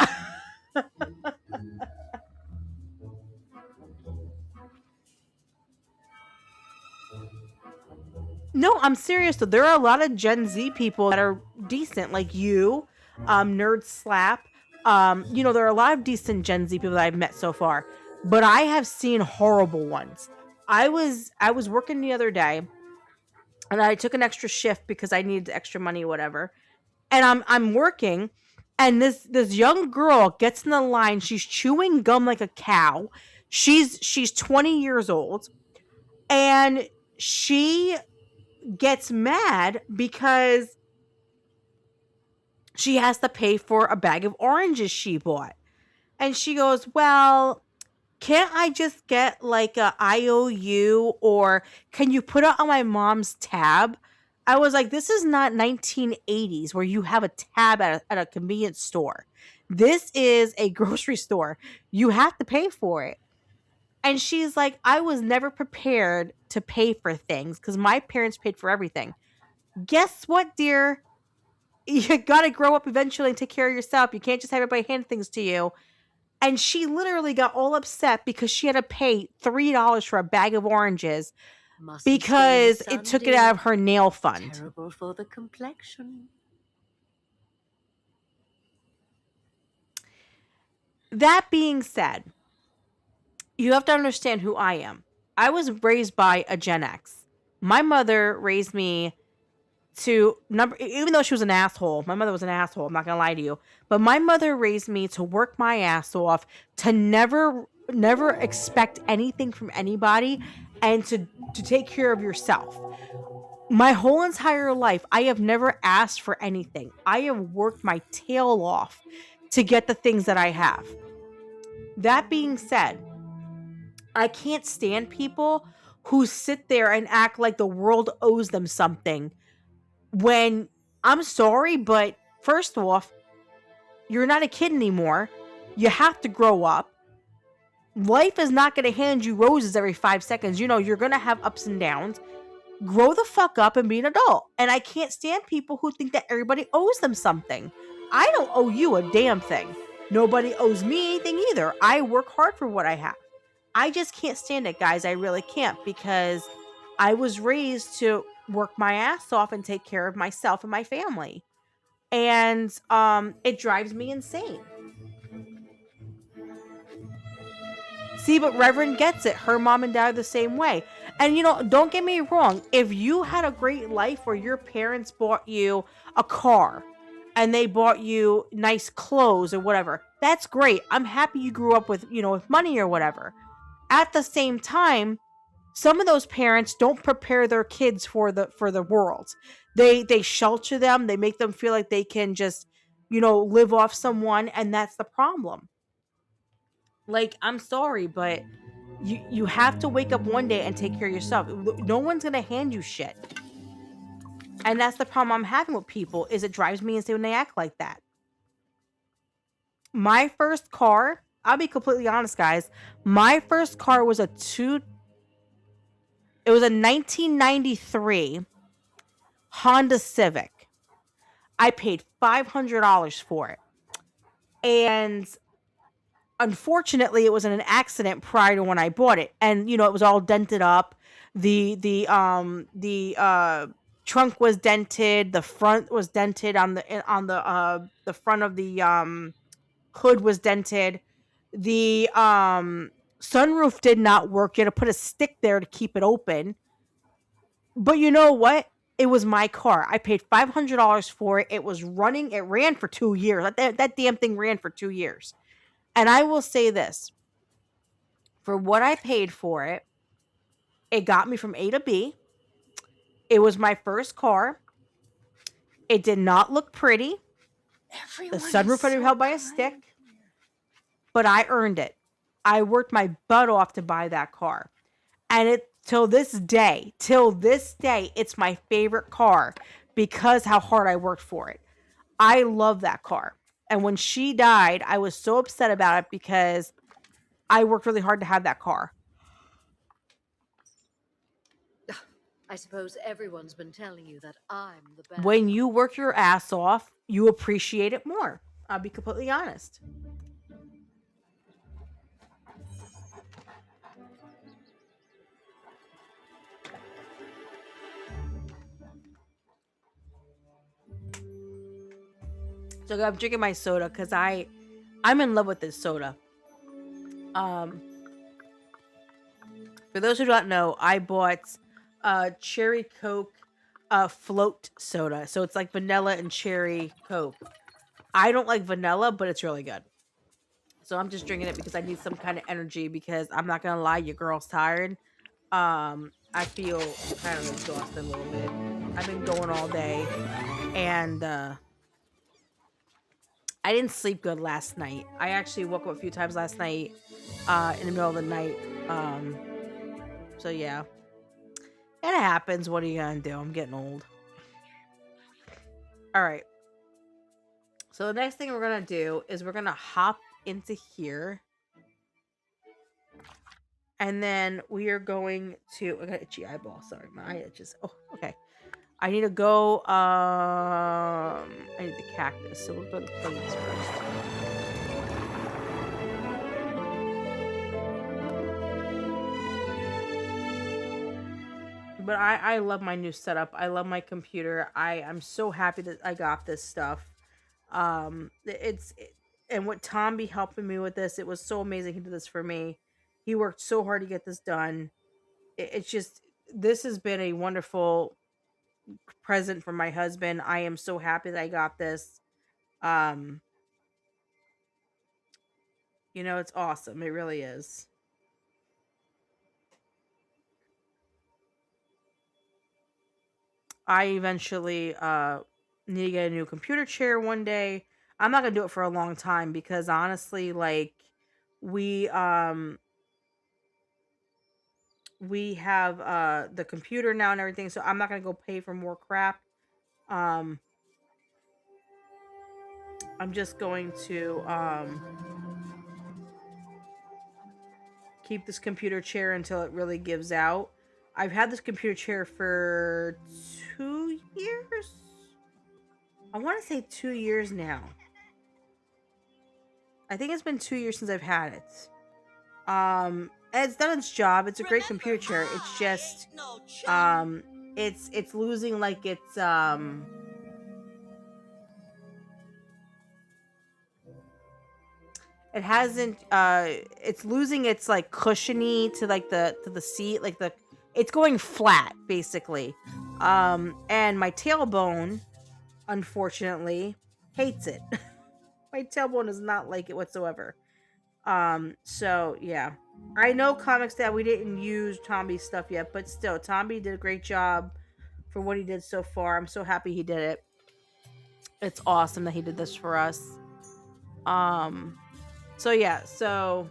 No, I'm serious though. There are a lot of Gen Z people that are decent, like you, Nerd Slap. You know, there are a lot of decent Gen Z people that I've met so far, but I have seen horrible ones. I was working the other day, and I took an extra shift because I needed extra money, whatever. And I'm working, and this young girl gets in the line. She's chewing gum like a cow. She's 20 years old, and she gets mad because she has to pay for a bag of oranges she bought. And she goes, well, can't I just get like a IOU, or can you put it on my mom's tab? I was like, this is not 1980s where you have a tab at a convenience store. This is a grocery store. You have to pay for it. And she's like, I was never prepared to pay for things because my parents paid for everything. Guess what, dear? You gotta grow up eventually and take care of yourself. You can't just have everybody hand things to you. And she literally got all upset because she had to pay $3 for a bag of oranges because it took it out of her nail fund. Terrible for the complexion. That being said, you have to understand who I am. I was raised by a Gen X. My mother raised me to even though she was an asshole, my mother was an asshole, I'm not gonna lie to you, but my mother raised me to work my ass off, to never expect anything from anybody, and to take care of yourself. My whole entire life, I have never asked for anything. I have worked my tail off to get the things that I have. That being said, I can't stand people who sit there and act like the world owes them something when, I'm sorry, but first off, you're not a kid anymore. You have to grow up. Life is not going to hand you roses every 5 seconds. You know, you're going to have ups and downs. Grow the fuck up and be an adult. And I can't stand people who think that everybody owes them something. I don't owe you a damn thing. Nobody owes me anything either. I work hard for what I have. I just can't stand it, guys. I really can't, because I was raised to work my ass off and take care of myself and my family. And it drives me insane. See, but Reverend gets it. Her mom and dad are the same way. And, you know, don't get me wrong. If you had a great life where your parents bought you a car and they bought you nice clothes or whatever, that's great. I'm happy you grew up with, you know, with money or whatever. At the same time, some of those parents don't prepare their kids for the world. They shelter them. They make them feel like they can just, you know, live off someone, and that's the problem. Like, I'm sorry, but you have to wake up one day and take care of yourself. No one's gonna hand you shit. And that's the problem I'm having with people, is it drives me insane when they act like that. My first car, I'll be completely honest, guys. My first car was a 1993 Honda Civic. I paid $500 for it. And unfortunately, it was in an accident prior to when I bought it. And, you know, it was all dented up. The trunk was dented. The front was dented on the front of the hood was dented. The sunroof did not work. You had to put a stick there to keep it open. But you know what? It was my car. I paid $500 for it. It was running. It ran for 2 years. That damn thing ran for 2 years. And I will say this. For what I paid for it, it got me from A to B. It was my first car. It did not look pretty. The sunroof had to be held by a stick. But I earned it. I worked my butt off to buy that car. And till this day, it's my favorite car because how hard I worked for it. I love that car. And when she died, I was so upset about it because I worked really hard to have that car. I suppose everyone's been telling you that I'm the best. When you work your ass off, you appreciate it more. I'll be completely honest. So I'm drinking my soda because I'm in love with this soda. For those who don't know, I bought cherry Coke float soda. So it's like vanilla and cherry Coke. I don't like vanilla, but it's really good. So I'm just drinking it because I need some kind of energy, because I'm not gonna lie, your girl's tired. I feel kind of exhausted a little bit. I've been going all day, and I didn't sleep good last night. I actually woke up a few times last night in the middle of the night. So yeah. It happens. What are you gonna do? I'm getting old. Alright. So the next thing we're gonna do is we're gonna hop into here. And then we are going to... I got itchy eyeball. Sorry, my eye itches. Oh, okay. I need to go... I need the cactus. So we'll go to the plates first. But I love my new setup. I love my computer. I'm so happy that I got this stuff. And what Tom be helping me with this, it was so amazing he did this for me. He worked so hard to get this done. It's just, this has been a wonderful present from my husband. I am so happy that I got this. You know, it's awesome. It really is. I eventually need to get a new computer chair one day. I'm not gonna do it for a long time because honestly, like, we have the computer now and everything, so I'm not gonna go pay for more crap. I'm just going to keep this computer chair until it really gives out. I've had this computer chair for 2 years. I want to say 2 years now. I think it's been 2 years since I've had it. It's done its job. It's a great computer chair. It's just it's losing like its it hasn't it's losing its like cushiony to like the seat, like it's going flat basically. And my tailbone unfortunately hates it. My tailbone does not like it whatsoever. So yeah. I know Comics that we didn't use Tomby's stuff yet, but still, Tomby did a great job for what he did so far. I'm so happy he did it. It's awesome that he did this for us. So yeah, so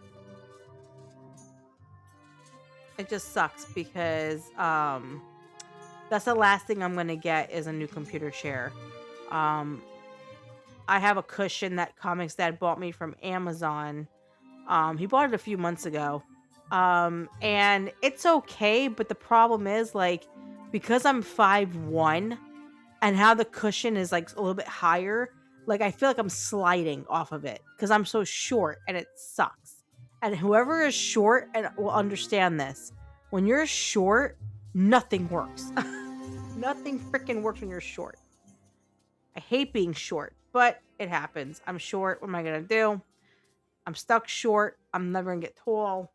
it just sucks because that's the last thing I'm gonna get is a new computer chair. I have a cushion that Comics Dad bought me from Amazon. He bought it a few months ago. And it's okay, but the problem is like because I'm 5'1" and how the cushion is like a little bit higher, like I feel like I'm sliding off of it because I'm so short and it sucks. And whoever is short and will understand this, when you're short, nothing works. Nothing freaking works when you're short. I hate being short, but it happens. I'm short. What am I gonna do? I'm stuck short. I'm never gonna get tall.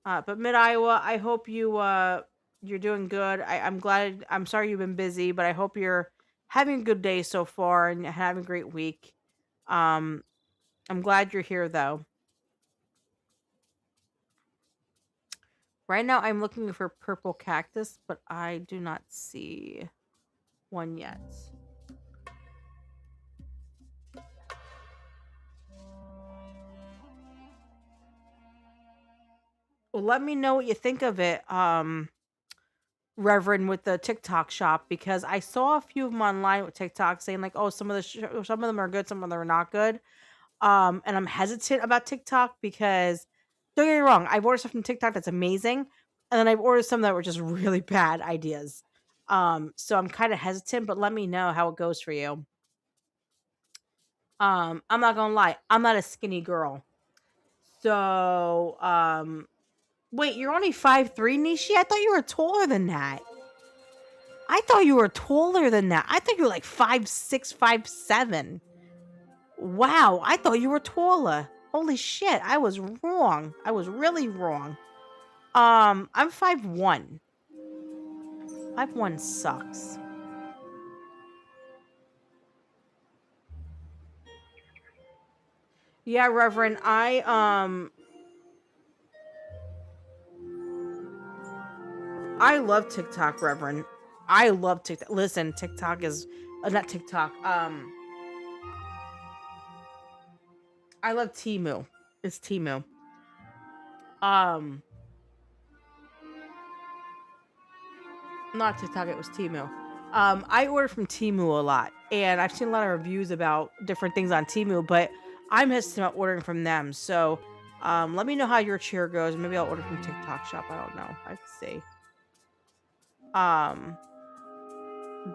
But Mid Iowa, I hope you're doing good. I'm glad. I'm sorry you've been busy, but I hope you're having a good day so far and having a great week. I'm glad you're here though. Right now, I'm looking for purple cactus, but I do not see one yet. Well, let me know what you think of it, Reverend, with the TikTok shop, because I saw a few of them online with TikTok saying like, "Oh, some of them are good, some of them are not good." And I'm hesitant about TikTok because don't get me wrong, I've ordered stuff from TikTok that's amazing, and then I've ordered some that were just really bad ideas. So I'm kind of hesitant, but let me know how it goes for you. I'm not gonna lie, I'm not a skinny girl, so wait, you're only 5'3", Nishi? I thought you were taller than that. I thought you were taller than that. I thought you were like 5'6", 5'7". Wow, I thought you were taller. Holy shit, I was wrong. I was really wrong. I'm 5'1". 5'1" sucks. Yeah, Reverend, I love TikTok, Reverend. I love TikTok. Listen, TikTok is not TikTok. I love Temu. It's Temu. Not TikTok, it was Temu. I order from Temu a lot, and I've seen a lot of reviews about different things on Temu, but I'm hesitant about ordering from them. So, let me know how your chair goes. Maybe I'll order from TikTok shop. I don't know. I have to see.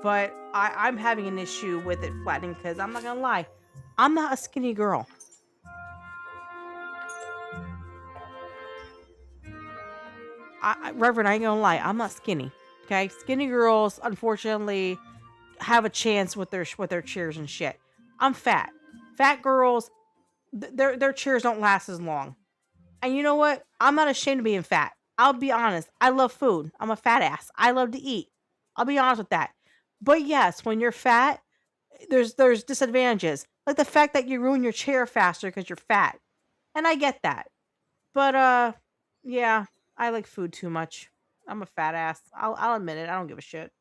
But I'm having an issue with it flattening because I'm not gonna lie, I'm not a skinny girl. Reverend, I ain't gonna lie, I'm not skinny. Okay, skinny girls unfortunately have a chance with their chairs and shit. I'm fat. Fat girls, their chairs don't last as long. And you know what? I'm not ashamed of being fat. I'll be honest. I love food. I'm a fat ass. I love to eat. I'll be honest with that. But yes, when you're fat, there's disadvantages. Like the fact that you ruin your chair faster because you're fat. And I get that. But yeah, I like food too much. I'm a fat ass. I'll admit it. I don't give a shit.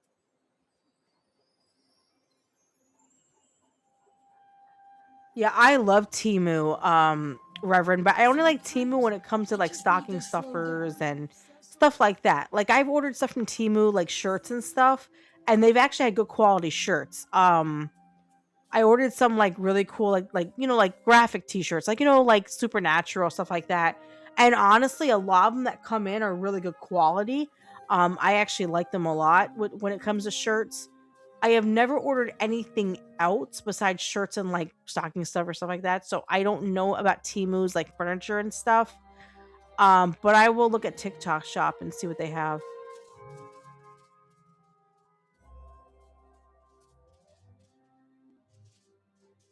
Yeah, I love Temu, Reverend, but I only like Temu when it comes to like stocking stuffers and stuff like that. Like I've ordered stuff from Temu, like shirts and stuff, and they've actually had good quality shirts. I ordered some like really cool like like graphic t-shirts, like like Supernatural stuff like that. And honestly, a lot of them that come in are really good quality. I actually like them a lot when it comes to shirts. I have never ordered anything else besides shirts and like stocking stuff or stuff like that. So I don't know about Temu's like furniture and stuff. But I will look at TikTok Shop and see what they have.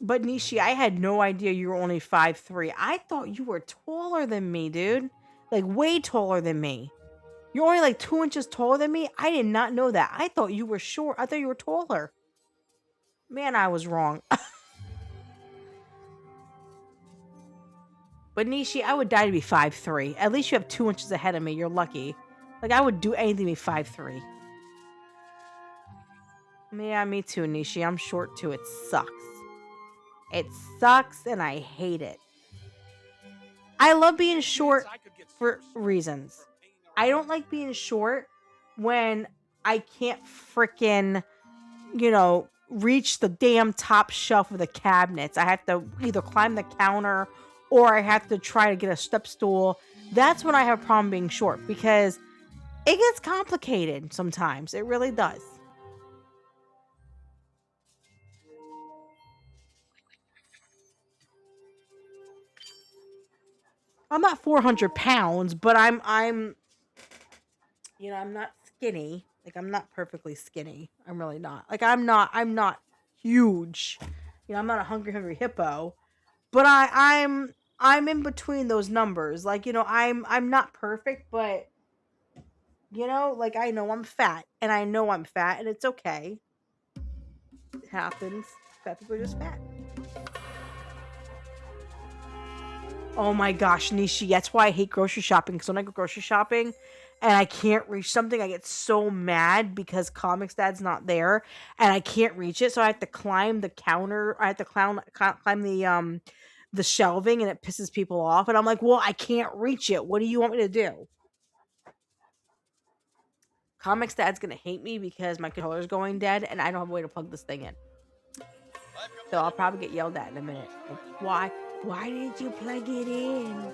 But Nishi, I had no idea you were only 5'3". I thought you were taller than me, dude. Like way taller than me. You're only like 2 inches taller than me? I did not know that. I thought you were short. I thought you were taller. Man, I was wrong. But Nishi, I would die to be 5'3". At least you have 2 inches ahead of me. You're lucky. Like, I would do anything to be 5'3". Yeah, me too, Nishi. I'm short too. It sucks. It sucks and I hate it. I love being short for reasons. I don't like being short when I can't frickin', reach the damn top shelf of the cabinets. I have to either climb the counter or I have to try to get a step stool. That's when I have a problem being short because it gets complicated sometimes. It really does. I'm not 400 pounds, but I'm I'm not skinny. Like I'm not perfectly skinny. I'm really not. Like I'm not huge. I'm not a hungry hippo, but I'm in between those numbers. Like, I'm not perfect, but like I know I'm fat and I know I'm fat and it's okay. It happens. Fat people are just fat. Oh my gosh, Nishi, that's why I hate grocery shopping. Because when I go grocery shopping and I can't reach something, I get so mad because Comix Dad's not there and I can't reach it. So I have to climb the counter. I have to climb the shelving and it pisses people off. And I'm like, well, I can't reach it. What do you want me to do? Comix Dad's going to hate me because my controller's going dead and I don't have a way to plug this thing in. So I'll probably get yelled at in a minute. Like, why didn't you plug it in?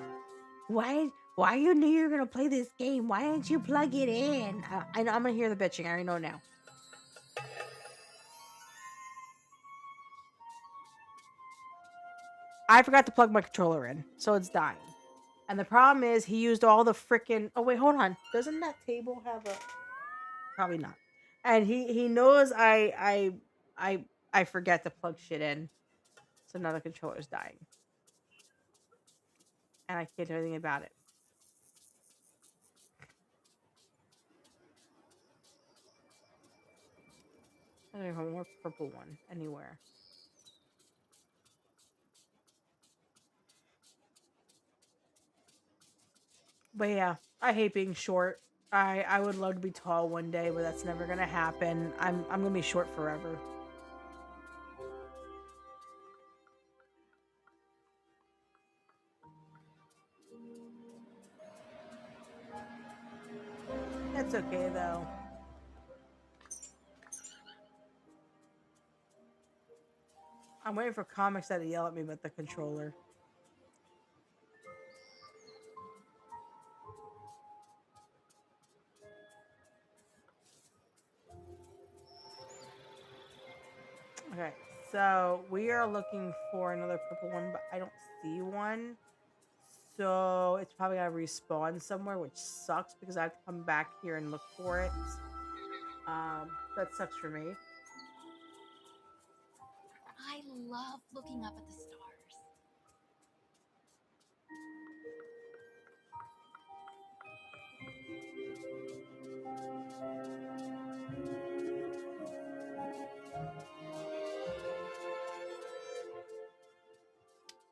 Why you knew you were gonna play this game? Why didn't you plug it in? I know I'm gonna hear the bitching. I already know now. I forgot to plug my controller in, so it's dying. And the problem is he used all the freaking. Oh wait, hold on. Doesn't that table have a? Probably not. And he knows I forget to plug shit in, so now the controller's dying, and I can't do anything about it. I don't have one more purple one anywhere. But yeah, I hate being short. I would love to be tall one day, but that's never gonna happen. I'm gonna be short forever. That's okay though. I'm waiting for Comix to yell at me about the controller. Okay, so we are looking for another purple one, but I don't see one. So it's probably gonna respawn somewhere, which sucks because I have to come back here and look for it. That sucks for me. I love looking up at the stars.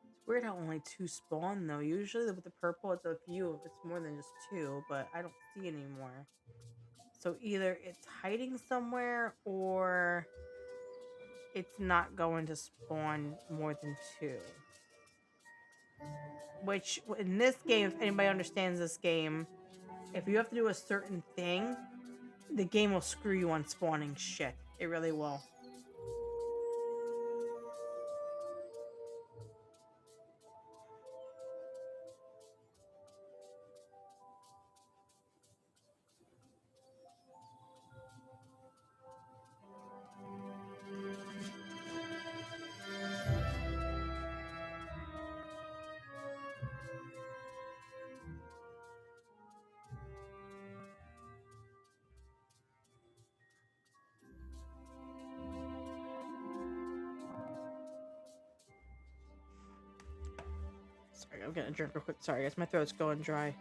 It's weird how only 2 spawn though. Usually with the purple, it's a few. It's more than just 2, but I don't see anymore. So either it's hiding somewhere or it's not going to spawn more than 2. Which, in this game, if anybody understands this game, if you have to do a certain thing, the game will screw you on spawning shit. It really will. I'm gonna drink real quick. Sorry, guys, my throat's going dry.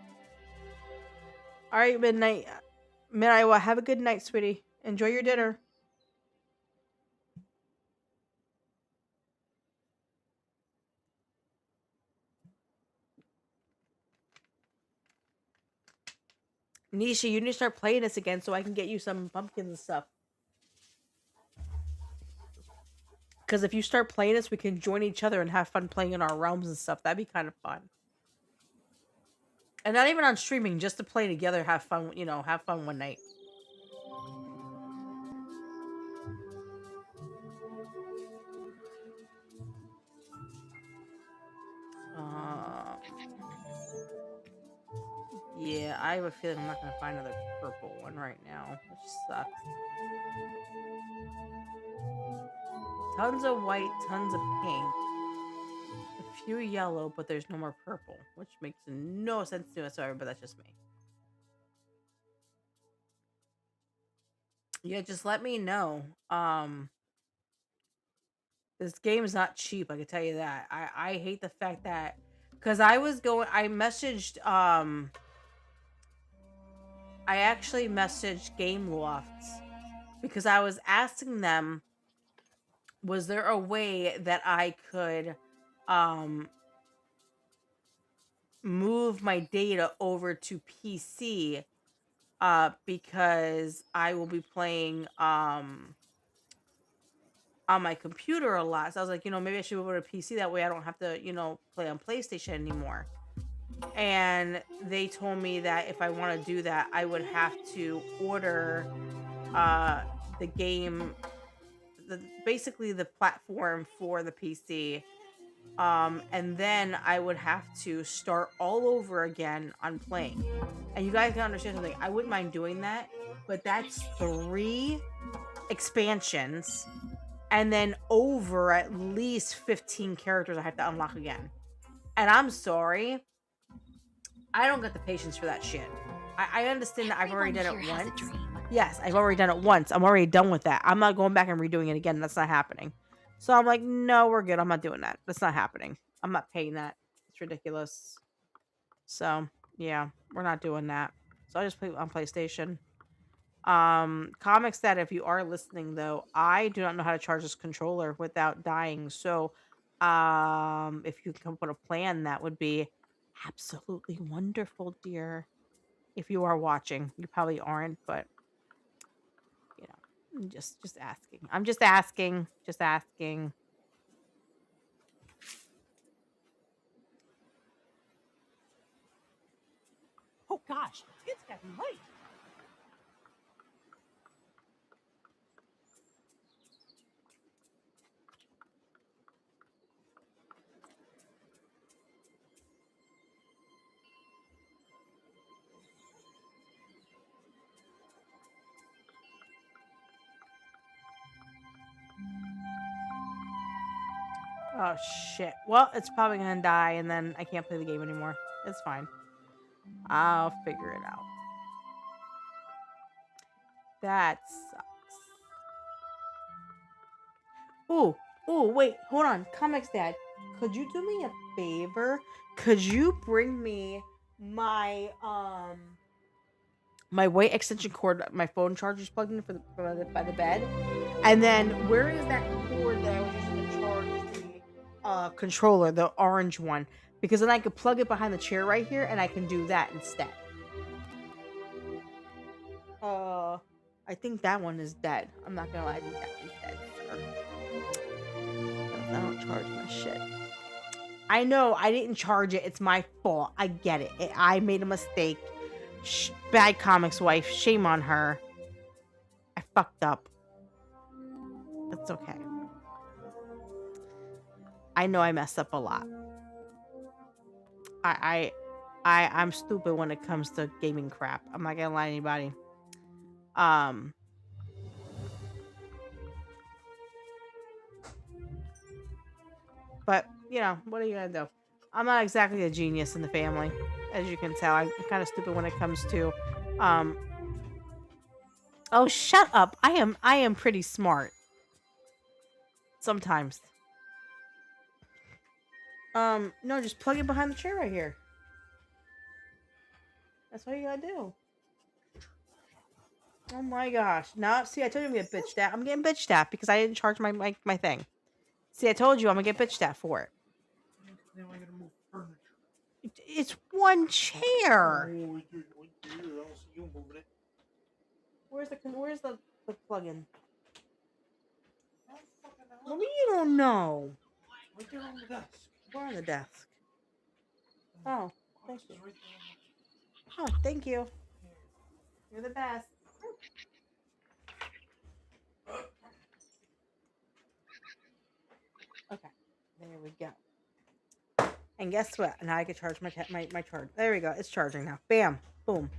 All right, Midnight. Midnight, well, have a good night, sweetie. Enjoy your dinner. Nisha, you need to start playing this again so I can get you some pumpkins and stuff. Because if you start playing this, we can join each other and have fun playing in our realms and stuff. That'd be kind of fun. And not even on streaming, just to play together, have fun, you know, have fun one night. Yeah, I have a feeling I'm not going to find another purple one right now, which sucks. Tons of white, tons of pink. A few yellow, but there's no more purple, which makes no sense to me. Sorry, but that's just me. Yeah, just let me know. This game is not cheap, I can tell you that. I hate the fact that, because I messaged, I actually messaged Game Lofts because I was asking them, was there a way that I could move my data over to PC because I will be playing on my computer a lot. So I was like, maybe I should move over to PC, that way I don't have to, play on PlayStation anymore. And they told me that if I want to do that, I would have to order the game, basically the platform for the PC, and then I would have to start all over again on playing. And you guys can understand something, I wouldn't mind doing that, but that's 3 expansions and then over at least 15 characters I have to unlock again. And I'm sorry, I don't got the patience for that shit. I understand that I've already done it once. Yes, I've already done it once. I'm already done with that. I'm not going back and redoing it again. That's not happening. So I'm like, no, we're good. I'm not doing that. That's not happening. I'm not paying that. It's ridiculous. So, yeah, we're not doing that. So I just play on PlayStation. Comics, that if you are listening, though, I do not know how to charge this controller without dying. So, if you can come up with a plan, that would be absolutely wonderful, dear. If you are watching, you probably aren't, but I'm just asking. I'm just asking. Just asking. Oh gosh, it's getting late. Oh shit. Well, it's probably gonna die, and then I can't play the game anymore. It's fine. I'll figure it out. That sucks. Ooh, wait, hold on. Comics Dad, could you do me a favor? Could you bring me my my white extension cord, my phone charger's plugged in by the bed? And then where is that cord that I was using to charge the controller, the orange one? Because then I could plug it behind the chair right here, and I can do that instead. I think that one is dead. I'm not gonna lie, I think that one's dead, sir. I don't charge my shit. I know, I didn't charge it. It's my fault. I get it. I made a mistake. Bad Comics wife. Shame on her. I fucked up. That's okay. I know I messed up a lot. I'm stupid when it comes to gaming crap. I'm not gonna lie to anybody. But, what are you gonna do? I'm not exactly a genius in the family. As you can tell, I'm kind of stupid when it comes to, oh, shut up. I am pretty smart. Sometimes. No, just plug it behind the chair right here. That's all you gotta do. Oh my gosh. Now, see, I told you I'm getting bitched at. I'm getting bitched at because I didn't charge my thing. See, I told you I'm gonna get bitched at for it. Now I gotta move furniture. It's one chair. Oh, you don't see you moving it. Where's the plug-in? What do you don't know? Right there on the desk. We're on the desk. Oh, thank you. Right Oh, thank you. You're the best. Okay, there we go. And guess what? Now I can charge my charge. There we go. It's charging now. Bam, boom.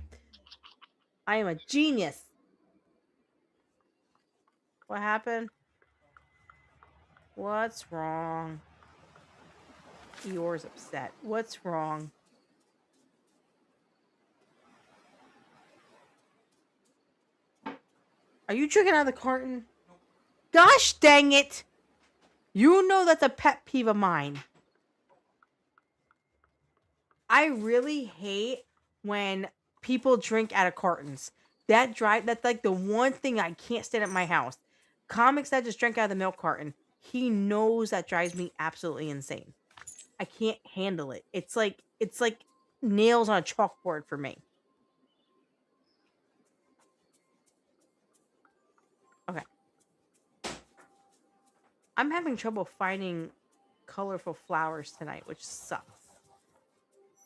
I am a genius. What happened? What's wrong? Eeyore's upset. What's wrong? Are you drinking out of the carton? Gosh dang it! You know that's a pet peeve of mine. I really hate when people drink out of cartons. That's like the one thing I can't stand at my house. Comix that just drank out of the milk carton. He knows that drives me absolutely insane. I can't handle it. It's like nails on a chalkboard for me. Okay. I'm having trouble finding colorful flowers tonight, which sucks.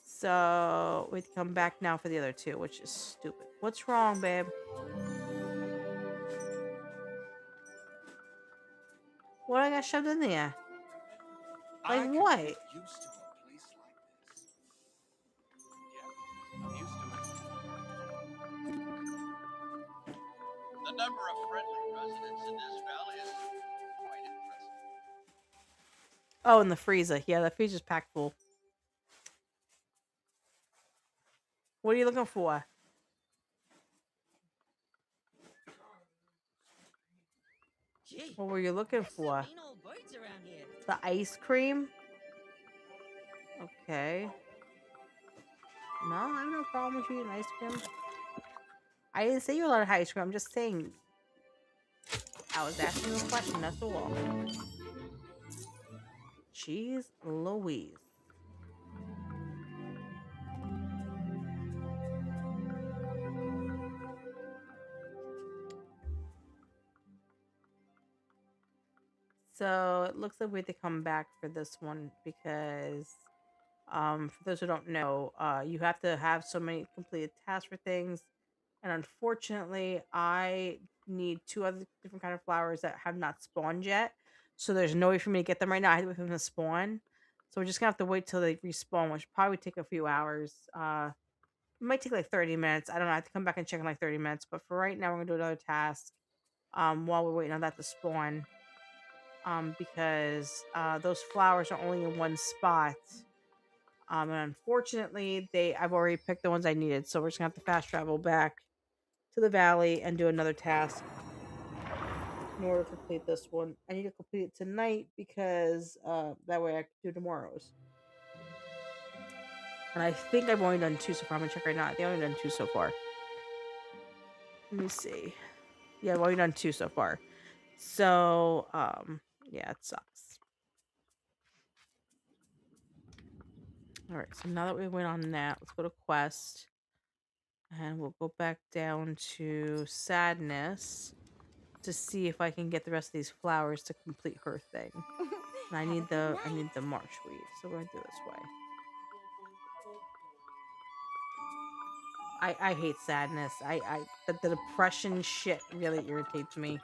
So we have to come back now for the other two, which is stupid. What's wrong, babe? What I got shoved in there? Like what? Used to a place like this. Yeah, I'm used to it. The number of friendly residents in this valley is quite impressive. Oh, and the freezer. Yeah, the freezer's packed full. What are you looking for? Gee, What were you looking there's some for? mean old birds around here. The ice cream? Okay. No, I have no problem with you eating ice cream. I didn't say you allowed to have ice cream. I'm just saying. I was asking you a question. That's all. Jeez Louise. So it looks like we have to come back for this one because, for those who don't know, you have to have so many completed tasks for things, and unfortunately, I need two other different kind of flowers that have not spawned yet. So there's no way for me to get them right now. I have to wait for them to spawn. So we're just gonna have to wait till they respawn, which probably take a few hours. It might take like 30 minutes. I don't know. I have to come back and check in like 30 minutes. But for right now, we're gonna do another task. While we're waiting on that to spawn. Because those flowers are only in one spot. And unfortunately, I've already picked the ones I needed, so we're just gonna have to fast travel back to the valley and do another task in order to complete this one. I need to complete it tonight because that way I can do tomorrow's. And I think I've only done two so far. I'm gonna check right now. I think I've only done two so far. Let me see. Yeah, I've only done two so far. So, yeah, it sucks. Alright, so now that we went on that, let's go to quest. And we'll go back down to sadness to see if I can get the rest of these flowers to complete her thing. And I need the marchweed, so we're gonna do it this way. I hate sadness. The depression shit really irritates me.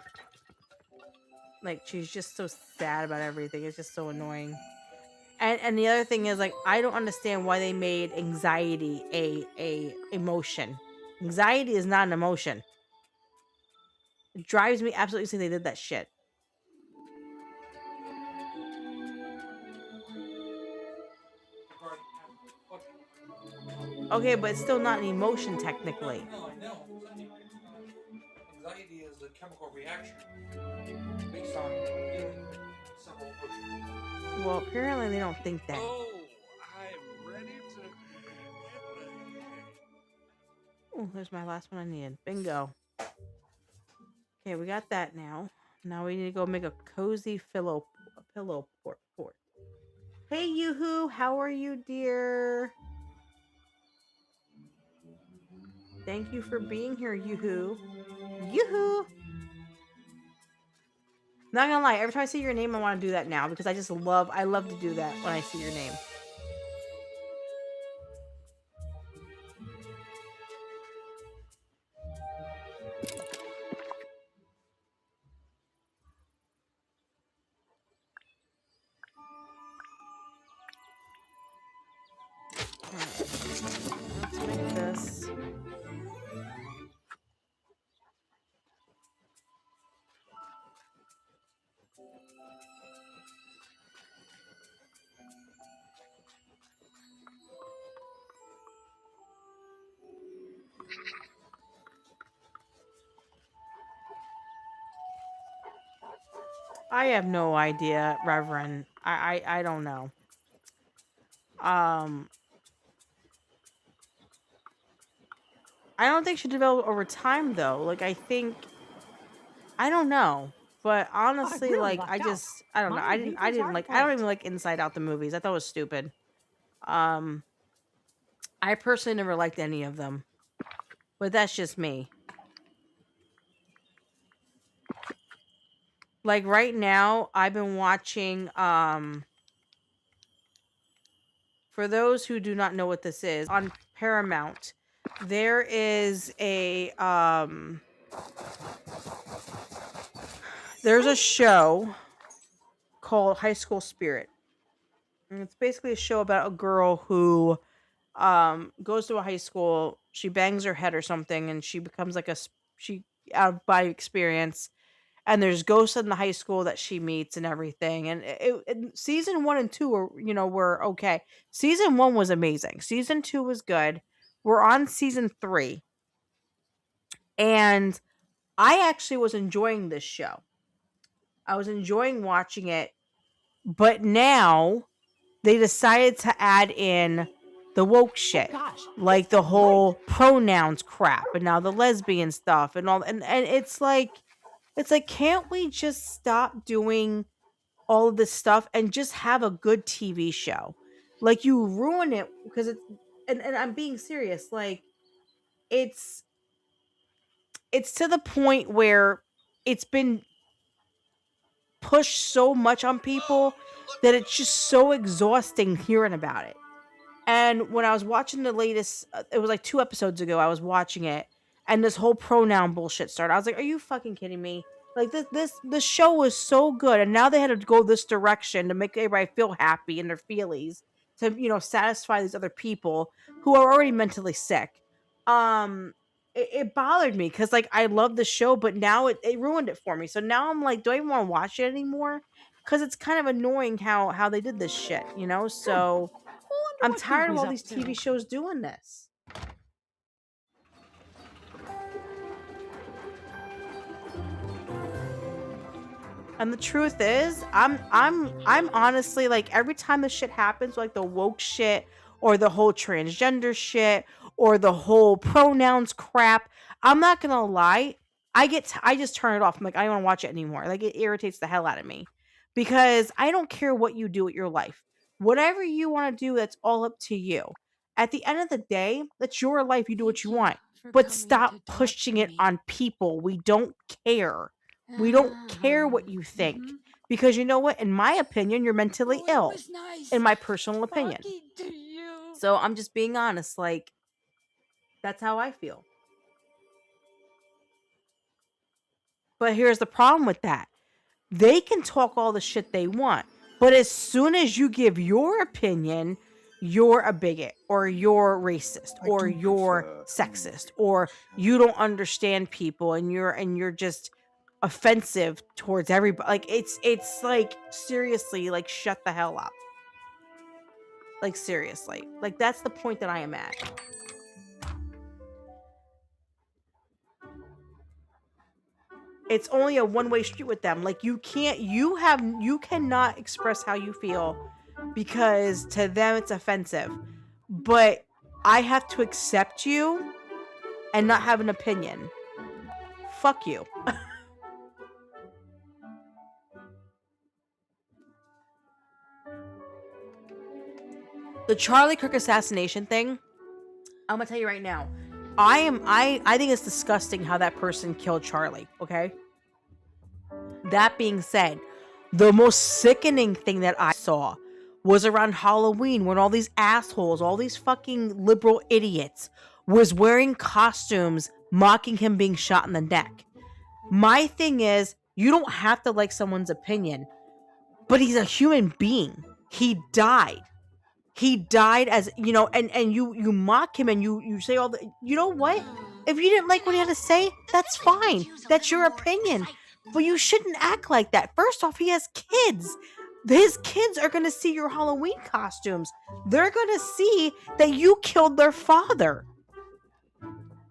Like, she's just so sad about everything. It's just so annoying. And the other thing is, like, I don't understand why they made anxiety a emotion. Anxiety is not an emotion. It drives me absolutely insane they did that shit. Okay, but it's still not an emotion technically. No, I know. Anxiety is a chemical reaction based on feeling several emotions. Well, apparently they don't think that. Oh, I'm ready to hit Oh, there's my last one I needed. Bingo. Okay, we got that now. Now we need to go make a cozy pillow fort. Hey, Yoo-hoo, how are you, dear? Thank you for being here, Yoo-hoo. Yoo-hoo! Not gonna lie, every time I see your name, I want to do that now because I love to do that when I see your name. Let's make this. I have no idea, Reverend. I don't know. I don't think she developed over time though. Like I don't know. But honestly, really like lucked I out. just I don't know. Mine beat these I don't artifacts. even like Inside Out the movies. I thought it was stupid. I personally never liked any of them. But that's just me. Like right now, I've been watching for those who do not know what this is, on Paramount, there is there's a show called High School Spirit. And it's basically a show about a girl who goes to a high school, she bangs her head or something and she becomes like she out by experience, and there's ghosts in the high school that she meets and everything. And season 1 and 2 were okay. Season 1 was amazing. Season 2 was good. We're on season 3, and I actually was enjoying this show. I was enjoying watching it, but now they decided to add in the woke shit, like the whole pronouns crap, and now the lesbian stuff and all, and it's like can't we just stop doing all of this stuff and just have a good TV show? Like, you ruin it because it's and I'm being serious. Like, it's to the point where it's been pushed so much on people that it's just so exhausting hearing about it. And when I was watching the latest, it was like 2 episodes ago, I was watching it, and this whole pronoun bullshit started. I was like, "Are you fucking kidding me?" Like, this show was so good, and now they had to go this direction to make everybody feel happy in their feelies, to satisfy these other people who are already mentally sick. It bothered me because, like, I love the show, but now it ruined it for me. So now I'm like, do I even want to watch it anymore? Because it's kind of annoying how they did this shit, So I'm tired of all these TV shows doing this. And the truth is, I'm honestly, like, every time this shit happens, like the woke shit or the whole transgender shit or the whole pronouns crap, I'm not gonna lie, I just turn it off. I'm like, I don't want to watch it anymore. Like, it irritates the hell out of me because I don't care what you do with your life. Whatever you want to do, that's all up to you. At the end of the day, that's your life. You do what you want, but stop pushing it on people. We don't care. We don't care what you think. Because you know what? In my opinion, you're mentally ill. In my personal opinion. So I'm just being honest. Like, that's how I feel. But here's the problem with that. They can talk all the shit they want. But as soon as you give your opinion, you're a bigot, or you're racist, or you're sexist, or you don't understand people, and you're just offensive towards everybody. Like, it's like, seriously, like, shut the hell up. Like, seriously. Like, that's the point that I am at. It's only a one-way street with them. Like you cannot express how you feel because to them it's offensive. But I have to accept you and not have an opinion. Fuck you. The Charlie Kirk assassination thing, I'm gonna tell you right now. I think it's disgusting how that person killed Charlie, okay? That being said, the most sickening thing that I saw was around Halloween when all these assholes, all these fucking liberal idiots was wearing costumes mocking him being shot in the neck. My thing is, you don't have to like someone's opinion, but he's a human being. He died. He died as, you know, and you mock him and you say all the, you know what? If you didn't like what he had to say, that's fine. That's your opinion. But you shouldn't act like that. First off, he has kids. His kids are going to see your Halloween costumes. They're going to see that you killed their father.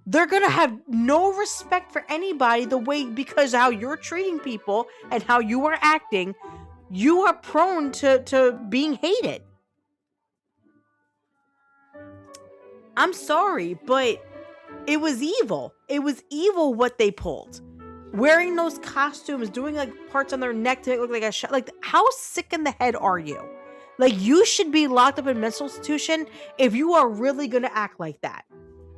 They're going to have no respect for anybody because how you're treating people and how you are acting, you are prone to being hated. I'm sorry, but it was evil. It was evil what they pulled. Wearing those costumes, doing like parts on their neck to make it look like a shot. Like, how sick in the head are you? Like, you should be locked up in a mental institution if you are really gonna act like that.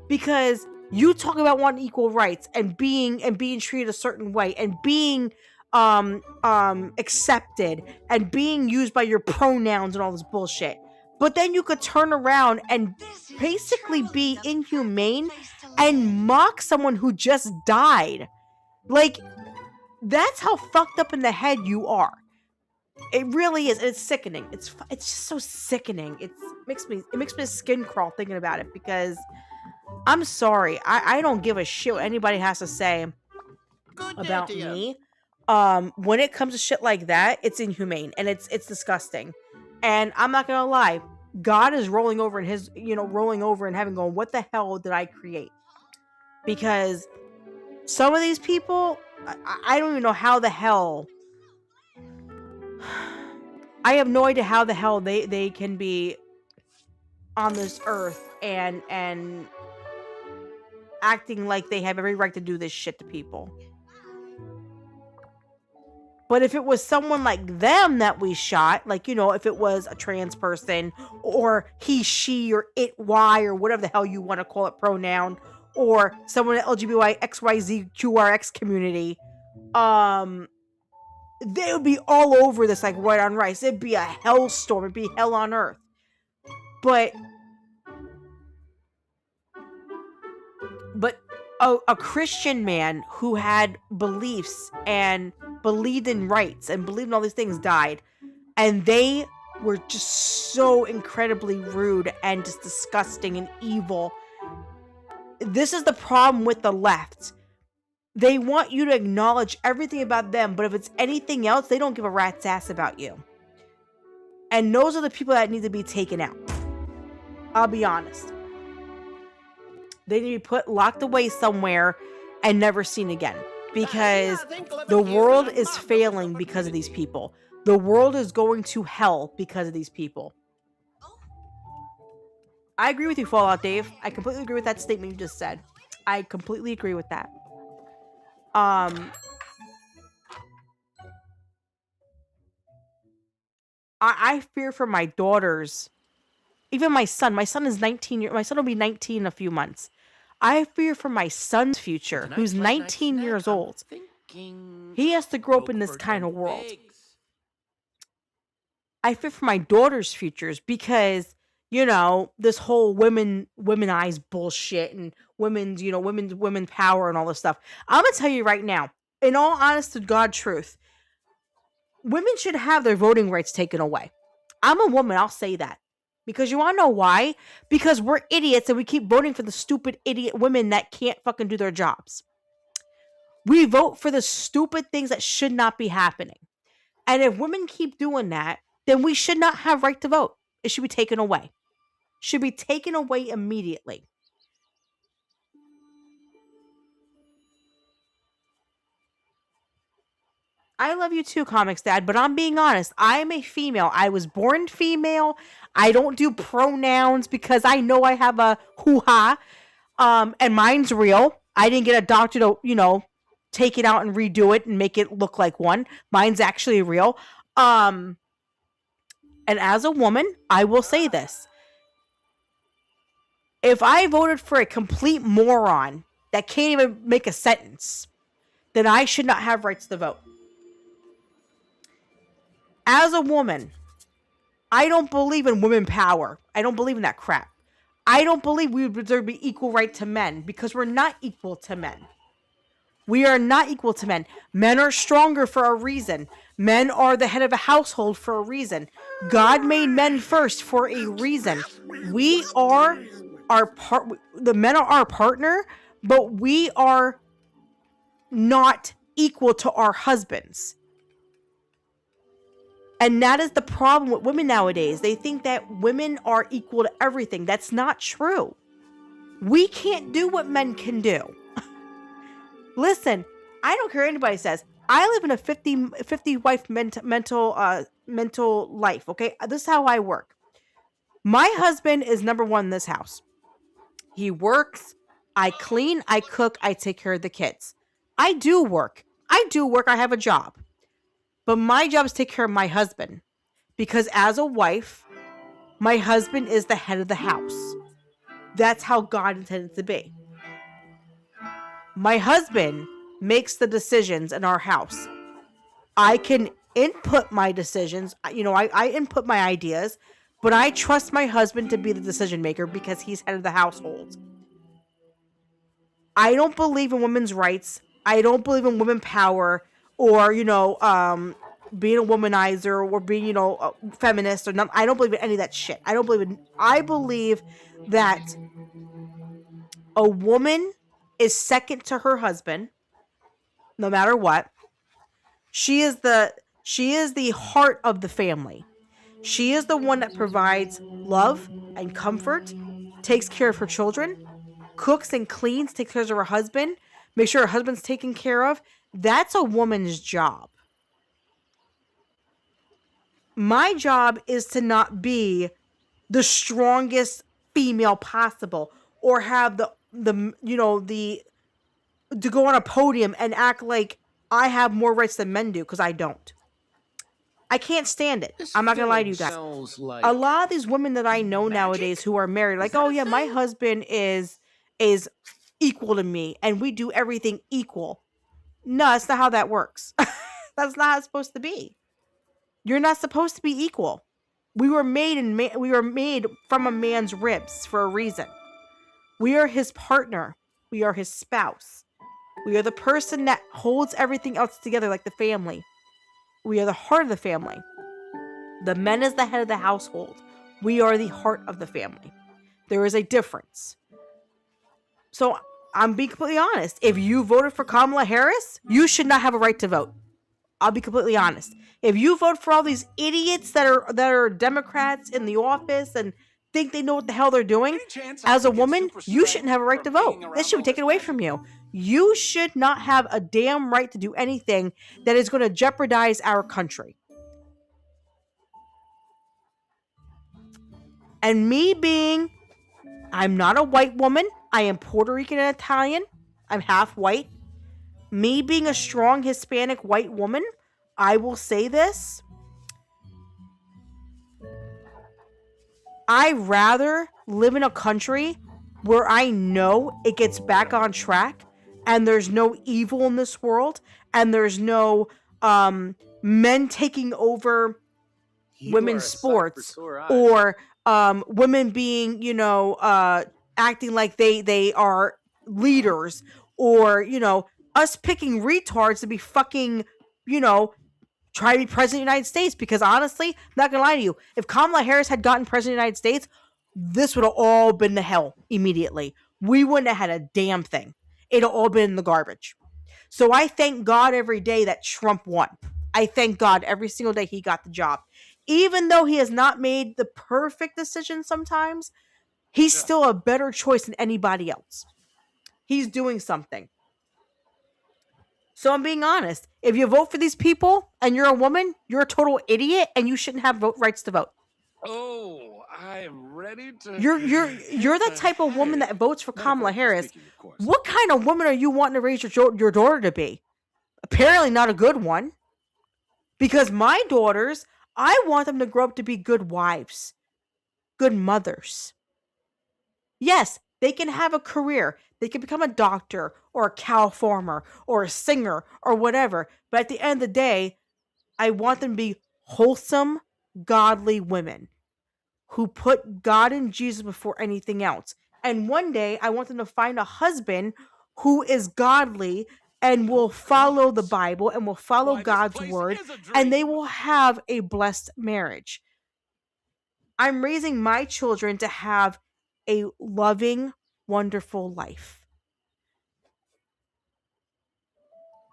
Because you talk about wanting equal rights and being treated a certain way and being accepted and being used by your pronouns and all this bullshit. But then you could turn around and basically be inhumane and mock someone who just died. Like, that's how fucked up in the head you are. It really is. It's sickening. It's just so sickening. It makes me skin crawl thinking about it because I'm sorry. I don't give a shit what anybody has to say about me. When it comes to shit like that, it's inhumane and it's disgusting. And I'm not gonna lie, God is rolling over in heaven going, what the hell did I create? Because some of these people, I don't even know how the hell, I have no idea how the hell they can be on this earth and acting like they have every right to do this shit to people. But if it was someone like them that we shot, like, you know, if it was a trans person or he, she, or it, y, or whatever the hell you want to call it pronoun, or someone in the LGBTQI, XYZ, QRX community, they would be all over this like white on rice. It'd be a hellstorm. It'd be hell on earth. But a Christian man who had beliefs and believed in rights and believed in all these things died, and they were just so incredibly rude and just disgusting and evil. This is the problem with the left. They want you to acknowledge everything about them, but if it's anything else, they don't give a rat's ass about you. And those are the people that need to be taken out. I'll be honest. They need to be locked away somewhere and never seen again. Because the world is failing because of these people. The world is going to hell because of these people. I agree with you, Fallout Dave. I completely agree with that statement you just said. I completely agree with that. I fear for my daughters. Even my son. My son is 19. My son will be 19 in a few months. I fear for my son's future, who's 19 years old. He has to grow up in this kind of world. I fear for my daughter's futures because, you know, this whole womanize bullshit and women power and all this stuff. I'm going to tell you right now, in all honest to God truth, women should have their voting rights taken away. I'm a woman, I'll say that. Because you want to know why? Because we're idiots and we keep voting for the stupid idiot women that can't fucking do their jobs. We vote for the stupid things that should not be happening. And if women keep doing that, then we should not have right to vote. It should be taken away. Should be taken away immediately. I love you too, Comics Dad, but I'm being honest. I am a female. I was born female. I don't do pronouns because I know I have a hoo-ha. And mine's real. I didn't get a doctor to, take it out and redo it and make it look like one. Mine's actually real. And as a woman, I will say this. If I voted for a complete moron that can't even make a sentence, then I should not have rights to vote. As a woman, I don't believe in women power. I don't believe in that crap. I don't believe we deserve to be equal right to men because we're not equal to men. We are not equal to men. Men are stronger for a reason. Men are the head of a household for a reason. God made men first for a reason. We are the men are our partner, but we are not equal to our husbands. And that is the problem with women nowadays. They think that women are equal to everything. That's not true. We can't do what men can do. Listen, I don't care what anybody says. I live in a 50 wife mental life, okay? This is how I work. My husband is number one in this house. He works, I clean, I cook, I take care of the kids. I do work. I have a job. But my job is to take care of my husband. Because as a wife, my husband is the head of the house. That's how God intended it to be. My husband makes the decisions in our house. I can input my decisions. I input my ideas, but I trust my husband to be the decision maker because he's head of the household. I don't believe in women's rights. I don't believe in women power or, being a womanizer or being, a feminist or not. I don't believe in any of that shit. I believe that a woman is second to her husband, no matter what. She is the heart of the family. She is the one that provides love and comfort, takes care of her children, cooks and cleans, takes care of her husband, makes sure her husband's taken care of. That's a woman's job. My job is to not be the strongest female possible or have the to go on a podium and act like I have more rights than men do, because I don't. I can't stand it. I'm not gonna lie to you guys. A lot of these women that I know nowadays who are married, like, oh yeah, my husband is equal to me and we do everything equal. No, that's not how that works. That's not how it's supposed to be. You're not supposed to be equal. We were made from a man's ribs for a reason. We are his partner. We are his spouse. We are the person that holds everything else together, like the family. We are the heart of the family. The man is the head of the household. We are the heart of the family. There is a difference. So I'm being completely honest. If you voted for Kamala Harris, you should not have a right to vote. I'll be completely honest. If you vote for all these idiots that are Democrats in the office and think they know what the hell they're doing, as a woman, you shouldn't have a right to vote. This should be taken away from you. You should not have a damn right to do anything that is going to jeopardize our country. And I'm not a white woman. I am Puerto Rican and Italian. I'm half white. Me being a strong Hispanic white woman, I will say this. I rather live in a country where I know it gets back on track and there's no evil in this world and there's no men taking over women's sports or women being, acting like they are leaders or, us picking retards to be fucking, try to be president of the United States. Because honestly, I'm not gonna lie to you, if Kamala Harris had gotten president of the United States, this would have all been to hell immediately. We wouldn't have had a damn thing. It'd all been in the garbage. So I thank God every day that Trump won. I thank God every single day he got the job. Even though he has not made the perfect decision sometimes, he's still a better choice than anybody else. He's doing something. So I'm being honest. If you vote for these people and you're a woman, you're a total idiot and you shouldn't have vote rights to vote. Oh, I am ready to. You're the type of woman that votes for Kamala Harris. What kind of woman are you wanting to raise your daughter to be? Apparently not a good one. Because my daughters, I want them to grow up to be good wives, good mothers. Yes, they can have a career. They can become a doctor or a cow farmer or a singer or whatever. But at the end of the day, I want them to be wholesome, godly women who put God and Jesus before anything else. And one day, I want them to find a husband who is godly and will follow the Bible and will follow God's word, and they will have a blessed marriage. I'm raising my children to have a loving, wonderful life.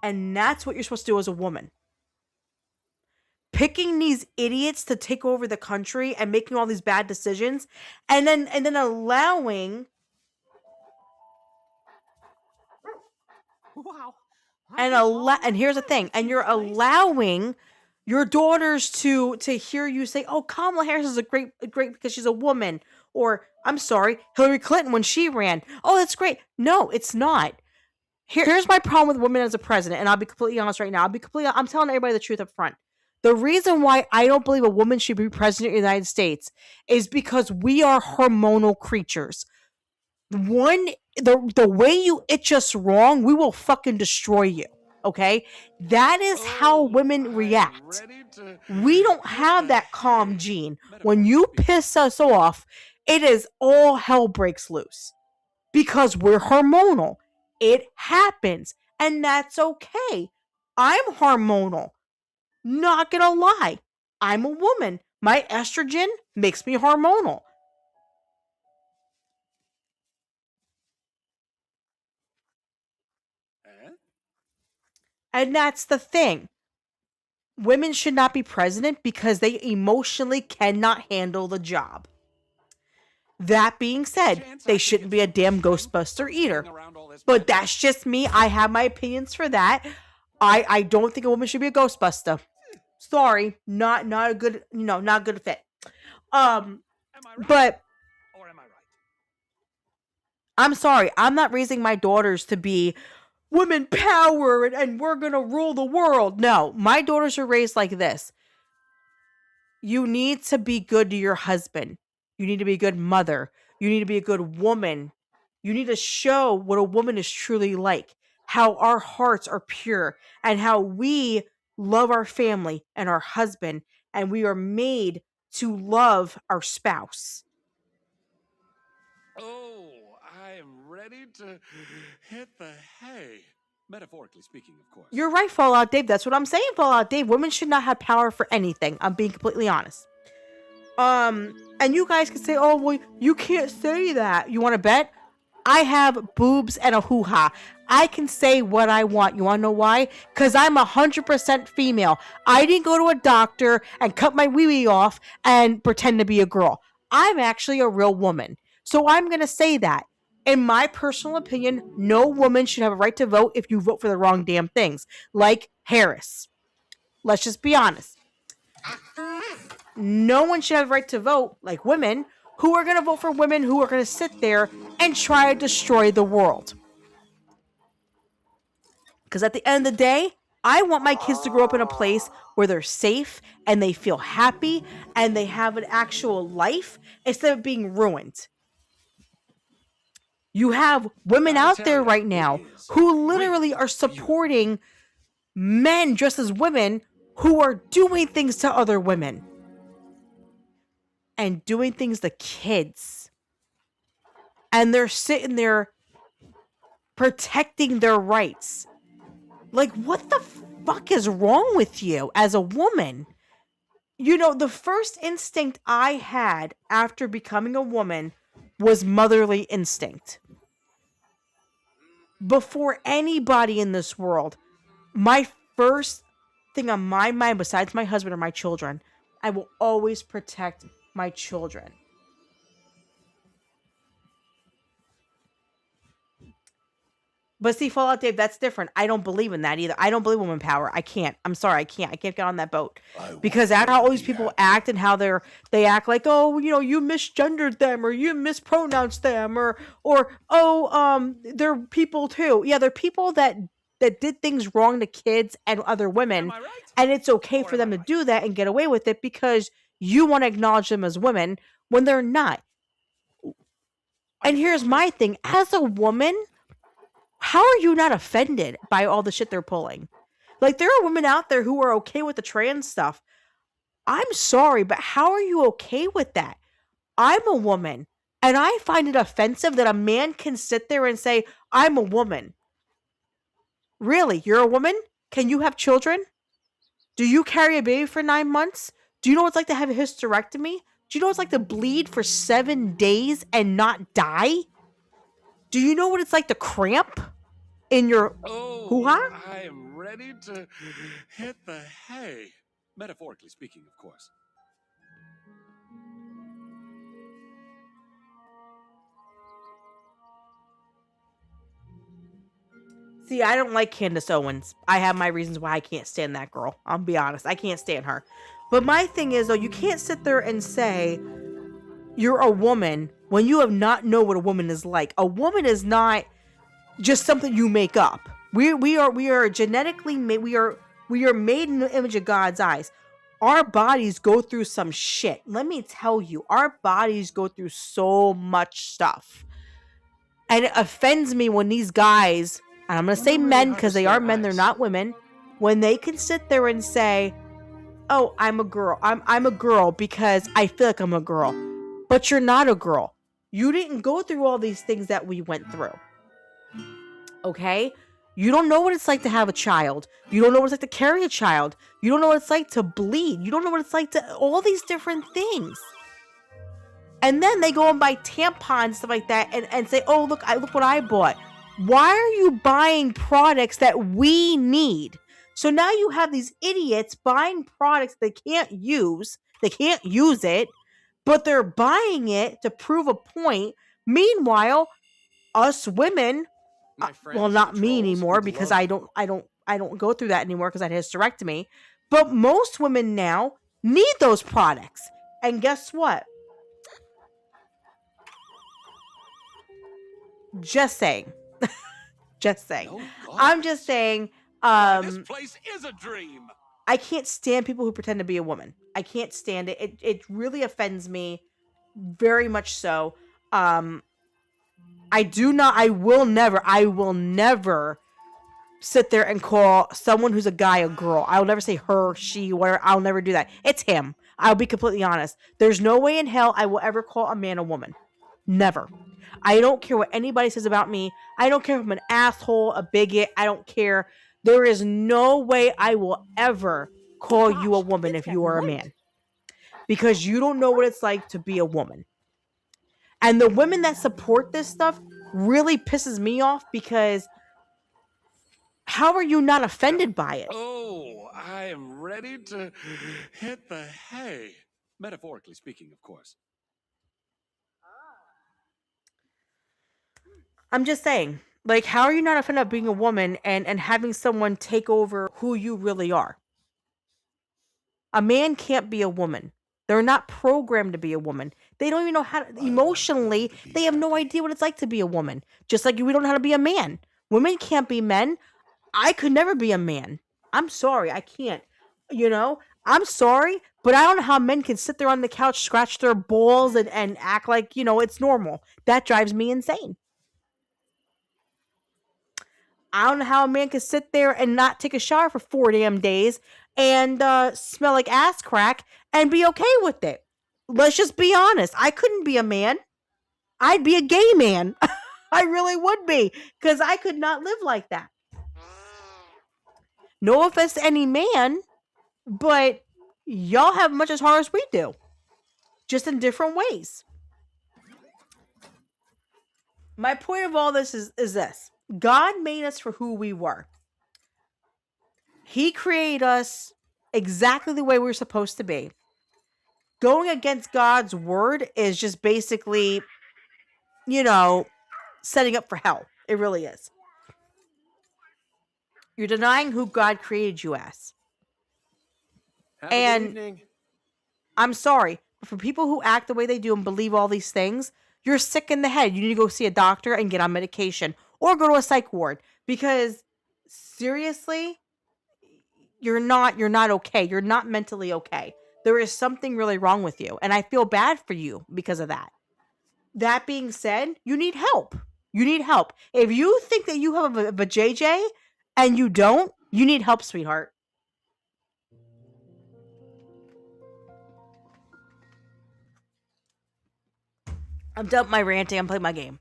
And that's what you're supposed to do as a woman. Picking these idiots to take over the country and making all these bad decisions, and then allowing Wow. and here's the thing, and you're allowing your daughters to hear you say, "Oh, Kamala Harris is a great because she's a woman," or I'm sorry, Hillary Clinton when she ran. Oh, that's great. No, it's not. Here's my problem with women as a president, and I'll be completely honest right now. I'm telling everybody the truth up front. The reason why I don't believe a woman should be president of the United States is because we are hormonal creatures. The way you itch us wrong, we will fucking destroy you. Okay? That is how women react. We don't have that calm gene. When you piss us off, it is all hell breaks loose. Because we're hormonal. It happens. And that's okay. I'm hormonal. Not gonna lie. I'm a woman. My estrogen makes me hormonal. And that's the thing. Women should not be president because they emotionally cannot handle the job. That being said, they shouldn't be a damn Ghostbuster either. But that's just me. I have my opinions for that. I don't think a woman should be a Ghostbuster. Sorry, not a good, not a good fit. But I'm sorry. I'm not raising my daughters to be women power and we're going to rule the world. No, my daughters are raised like this. You need to be good to your husband. You need to be a good mother. You need to be a good woman. You need to show what a woman is truly like, how our hearts are pure, and how we love our family and our husband, and we are made to love our spouse. Oh, I am ready to hit the hay. Metaphorically speaking, of course. You're right, Fallout Dave. That's what I'm saying, Fallout Dave. Women should not have power for anything. I'm being completely honest. And you guys can say, "Oh, well, you can't say that." You want to bet? I have boobs and a hoo-ha. I can say what I want. You want to know why? Because I'm 100% female. I didn't go to a doctor and cut my wee-wee off and pretend to be a girl. I'm actually a real woman. So I'm going to say that. In my personal opinion, no woman should have a right to vote if you vote for the wrong damn things. Like Harris. Let's just be honest. No one should have a right to vote, like women, who are going to vote for women who are going to sit there and try to destroy the world. Because at the end of the day, I want my kids to grow up in a place where they're safe and they feel happy and they have an actual life instead of being ruined. You have women out there right now who literally are supporting men dressed as women who are doing things to other women. And doing things to kids. And they're sitting there protecting their rights. Like, what the fuck is wrong with you as a woman? You know, the first instinct I had after becoming a woman was motherly instinct. Before anybody in this world, my first thing on my mind, besides my husband or my children, I will always protect my children. But see, Fallout Dave, that's different. I don't believe in that either. I don't believe woman power. I can't. I'm sorry, I can't. I can't get on that boat. Because after how all these people act and how they act like, oh, you misgendered them, or you mispronounced them, or they're people too. Yeah, they're people that did things wrong to kids and other women, Am I right? and it's okay Or for am them I to right? do that and get away with it because you want to acknowledge them as women when they're not. And here's my thing. As a woman, how are you not offended by all the shit they're pulling? Like, there are women out there who are okay with the trans stuff. I'm sorry, but how are you okay with that? I'm a woman, and I find it offensive that a man can sit there and say, I'm a woman. Really? You're a woman? Can you have children? Do you carry a baby for 9 months? Do you know what it's like to have a hysterectomy? Do you know what it's like to bleed for 7 days and not die? Do you know what it's like to cramp in your hoo-ha? I am ready to hit the hay. Metaphorically speaking, of course. See, I don't like Candace Owens. I have my reasons why I can't stand that girl. I'll be honest. I can't stand her. But my thing is, though, you can't sit there and say you're a woman when you have not know what a woman is like. A woman is not just something you make up. We are genetically made. We are made in the image of God's eyes. Our bodies go through some shit. Let me tell you, our bodies go through so much stuff. And it offends me when these guys, and I'm going to say men because they are men, they're not women, when they can sit there and say, oh, I'm a girl. I'm a girl because I feel like I'm a girl. But you're not a girl. You didn't go through all these things that we went through. Okay? You don't know what it's like to have a child. You don't know what it's like to carry a child. You don't know what it's like to bleed. You don't know what it's like to all these different things. And then they go and buy tampons, stuff like that, and say, oh, look what I bought. Why are you buying products that we need? So now you have these idiots buying products they can't use. They can't use it, but they're buying it to prove a point. Meanwhile, us women, well, not me anymore because I don't go through that anymore because I had a hysterectomy. But most women now need those products. And guess what? Just saying. Just saying. No I'm just saying. this place is a dream. I can't stand people who pretend to be a woman. I can't stand it. It really offends me, very much so. I will never sit there and call someone who's a guy a girl. I will never say her, she, whatever. I'll never do that. It's him. I'll be completely honest. There's no way in hell I will ever call a man a woman. Never. I don't care what anybody says about me. I don't care if I'm an asshole, a bigot. I don't care. There is no way I will ever call you a woman if you are a man. Because you don't know what it's like to be a woman. And the women that support this stuff really pisses me off because how are you not offended by it? Oh, I am ready to hit the hay. Metaphorically speaking, of course. I'm just saying, like, how are you not offended being a woman and having someone take over who you really are? A man can't be a woman. They're not programmed to be a woman. They don't even know how to, emotionally, they have no idea what it's like to be a woman. Just like we don't know how to be a man. Women can't be men. I could never be a man. I'm sorry. I can't. I'm sorry, but I don't know how men can sit there on the couch, scratch their balls, and act like, it's normal. That drives me insane. I don't know how a man can sit there and not take a shower for 4 damn days and smell like ass crack and be okay with it. Let's just be honest. I couldn't be a man. I'd be a gay man. I really would be because I could not live like that. No offense to any man, but y'all have much as hard as we do. Just in different ways. My point of all this is this. God made us for who we were. He created us exactly the way we were supposed to be. Going against God's word is just basically, setting up for hell. It really is. You're denying who God created you as. Have a And good evening. I'm sorry, but for people who act the way they do and believe all these things, you're sick in the head. You need to go see a doctor and get on medication or go to a psych ward because seriously, you're not okay. You're not mentally okay. There is something really wrong with you, and I feel bad for you because of that. That being said, you need help. You need help. If you think that you have a JJ and you don't, you need help, sweetheart. I'm done with my ranting. I'm playing my game.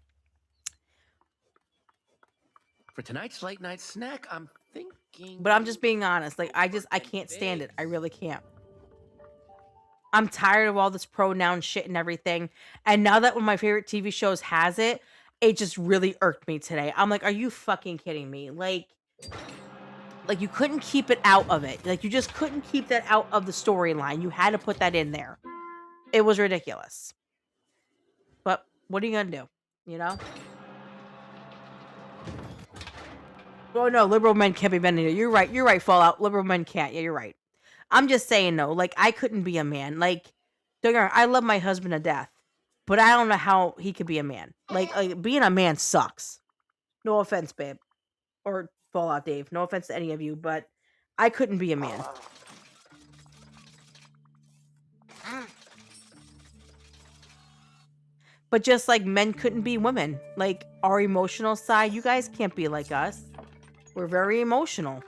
For tonight's late night snack, I'm thinking. But I'm just being honest. Like, I can't stand it. I really can't. I'm tired of all this pronoun shit and everything. And now that one of my favorite TV shows has it, it just really irked me today. I'm like, are you fucking kidding me? Like you couldn't keep it out of it. Like, you just couldn't keep that out of the storyline. You had to put that in there. It was ridiculous. But what are you gonna do? You know? Oh no, liberal men can't be men either. You're right, Fallout. Liberal men can't. Yeah, you're right. I'm just saying, no, like, I couldn't be a man. Like, don't get me wrong, I love my husband to death, but I don't know how he could be a man. Like being a man sucks. No offense, babe. Or Fallout Dave. No offense to any of you, but I couldn't be a man. But just like men couldn't be women. Like, our emotional side, you guys can't be like us. We're very emotional.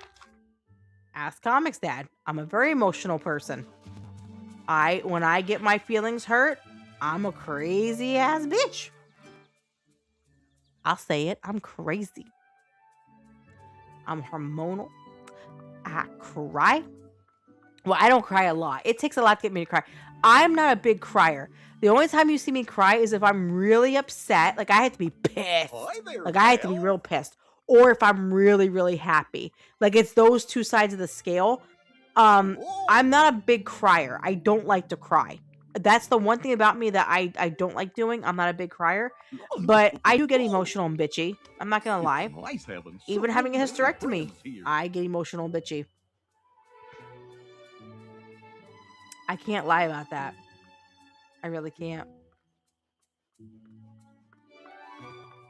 Ask Comix Dad. I'm a very emotional person. When I get my feelings hurt, I'm a crazy ass bitch. I'll say it. I'm crazy. I'm hormonal. I cry. Well, I don't cry a lot. It takes a lot to get me to cry. I'm not a big crier. The only time you see me cry is if I'm really upset. Like, I have to be pissed. Like, I have to be real pissed. Or if I'm really, really happy. Like, it's those two sides of the scale. I'm not a big crier. I don't like to cry. That's the one thing about me that I don't like doing. I'm not a big crier. But I do get emotional and bitchy. I'm not going to lie. Even having a hysterectomy, I get emotional and bitchy. I can't lie about that. I really can't.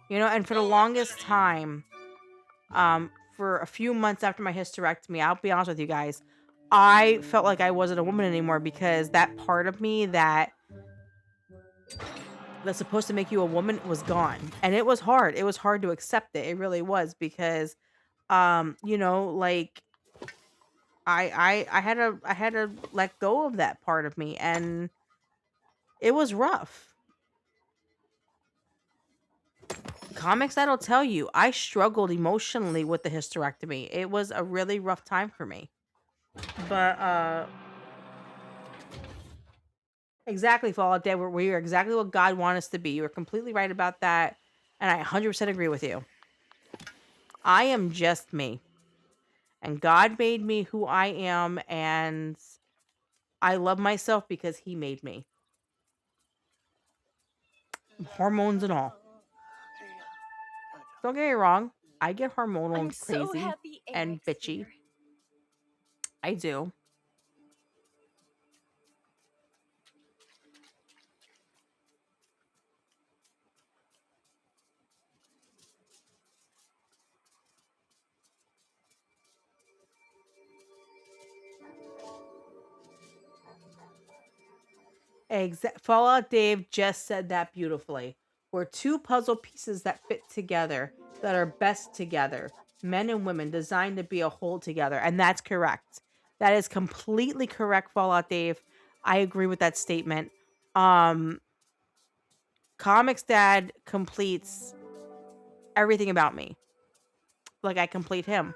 You know, and for the longest time, for a few months after my hysterectomy, I'll be honest with you guys, I felt like I wasn't a woman anymore because that part of me that's supposed to make you a woman was gone. And it was hard. It was hard to accept it. It really was because, you know, like, I had to let go of that part of me, and it was rough. Comix Dad'll tell you, I struggled emotionally with the hysterectomy. It was a really rough time for me. But exactly, Fallout Day, we are exactly what God wanted us to be. You are completely right about that, and I 100% agree with you. I am just me. And God made me who I am, and I love myself because He made me. Hormones and all. Don't get me wrong. I get hormonal and crazy and bitchy. I do. Fallout Dave just said that beautifully. We're two puzzle pieces that fit together, that are best together. Men and women designed to be a whole together. And that's correct. That is completely correct, Fallout Dave. I agree with that statement. Comix Dad completes everything about me. Like, I complete him.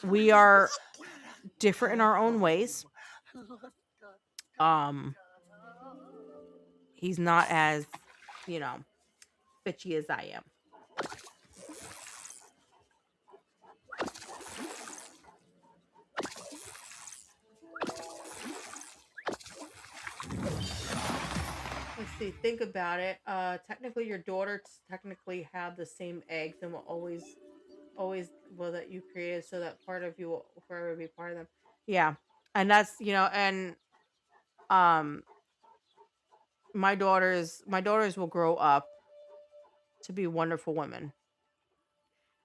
We are different in our own ways. He's not as, you know, bitchy as I am. Let's see, think about it. Technically your daughter technically have the same eggs and will always always will that you created, so that part of you will forever be part of them. Yeah, and that's and um, my daughters will grow up to be wonderful women,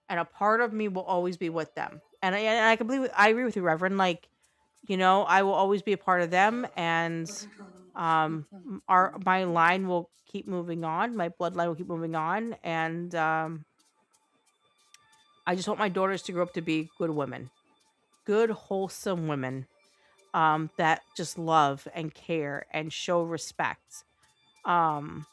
and a part of me will always be with them. And I completely I agree with you, Reverend. Like, I will always be a part of them, and our my line will keep moving on, my bloodline will keep moving on, and I just want my daughters to grow up to be good women, good wholesome women, that just love and care and show respect. Um,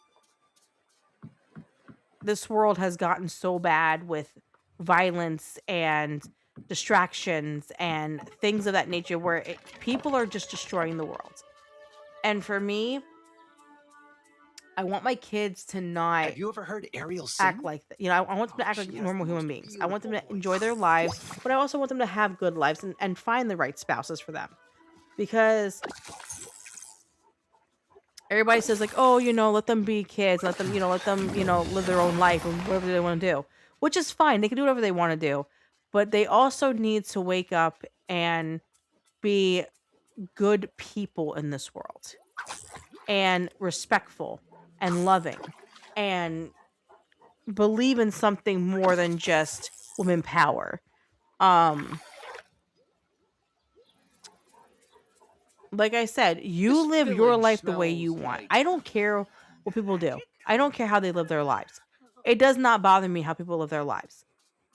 this world has gotten so bad with violence and distractions and things of that nature where people are just destroying the world. And for me, I want my kids to not Have you ever heard Ariel sing? act like that. I want them to act like She has normal the human most beings. I want them to beautiful enjoy voice. their lives, but I also want them to have good lives and find the right spouses for them. Because everybody says like, oh, let them be kids, let them live their own life and whatever they want to do, which is fine. They can do whatever they want to do, but they also need to wake up and be good people in this world and respectful and loving and believe in something more than just women power. Um, like I said, you This live your village life the way you smells want. like I don't care what people do. I don't care how they live their lives. It does not bother me how people live their lives.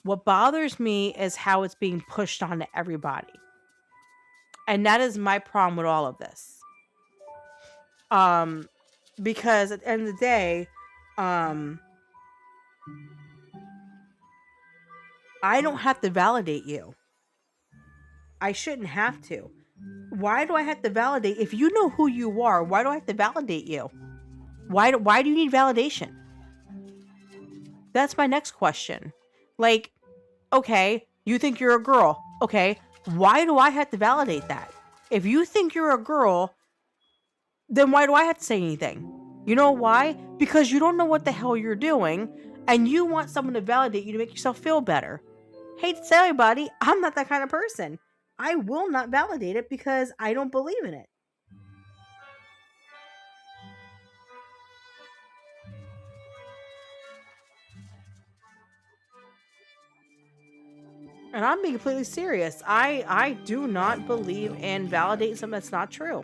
What bothers me is how it's being pushed onto everybody. And that is my problem with all of this. Um because at the end of the day, um I don't have to validate you. I shouldn't have to. Why do I have to validate? If you know who you are, why do I have to validate you? Why do you need validation? That's my next question. Like, okay, you think you're a girl. Okay, why do I have to validate that? If you think you're a girl, then why do I have to say anything? You know why? Because you don't know what the hell you're doing and you want someone to validate you to make yourself feel better. Hate to tell everybody, I'm not that kind of person. I will not validate it because I don't believe in it. And I'm being completely serious. I do not believe in validating something that's not true.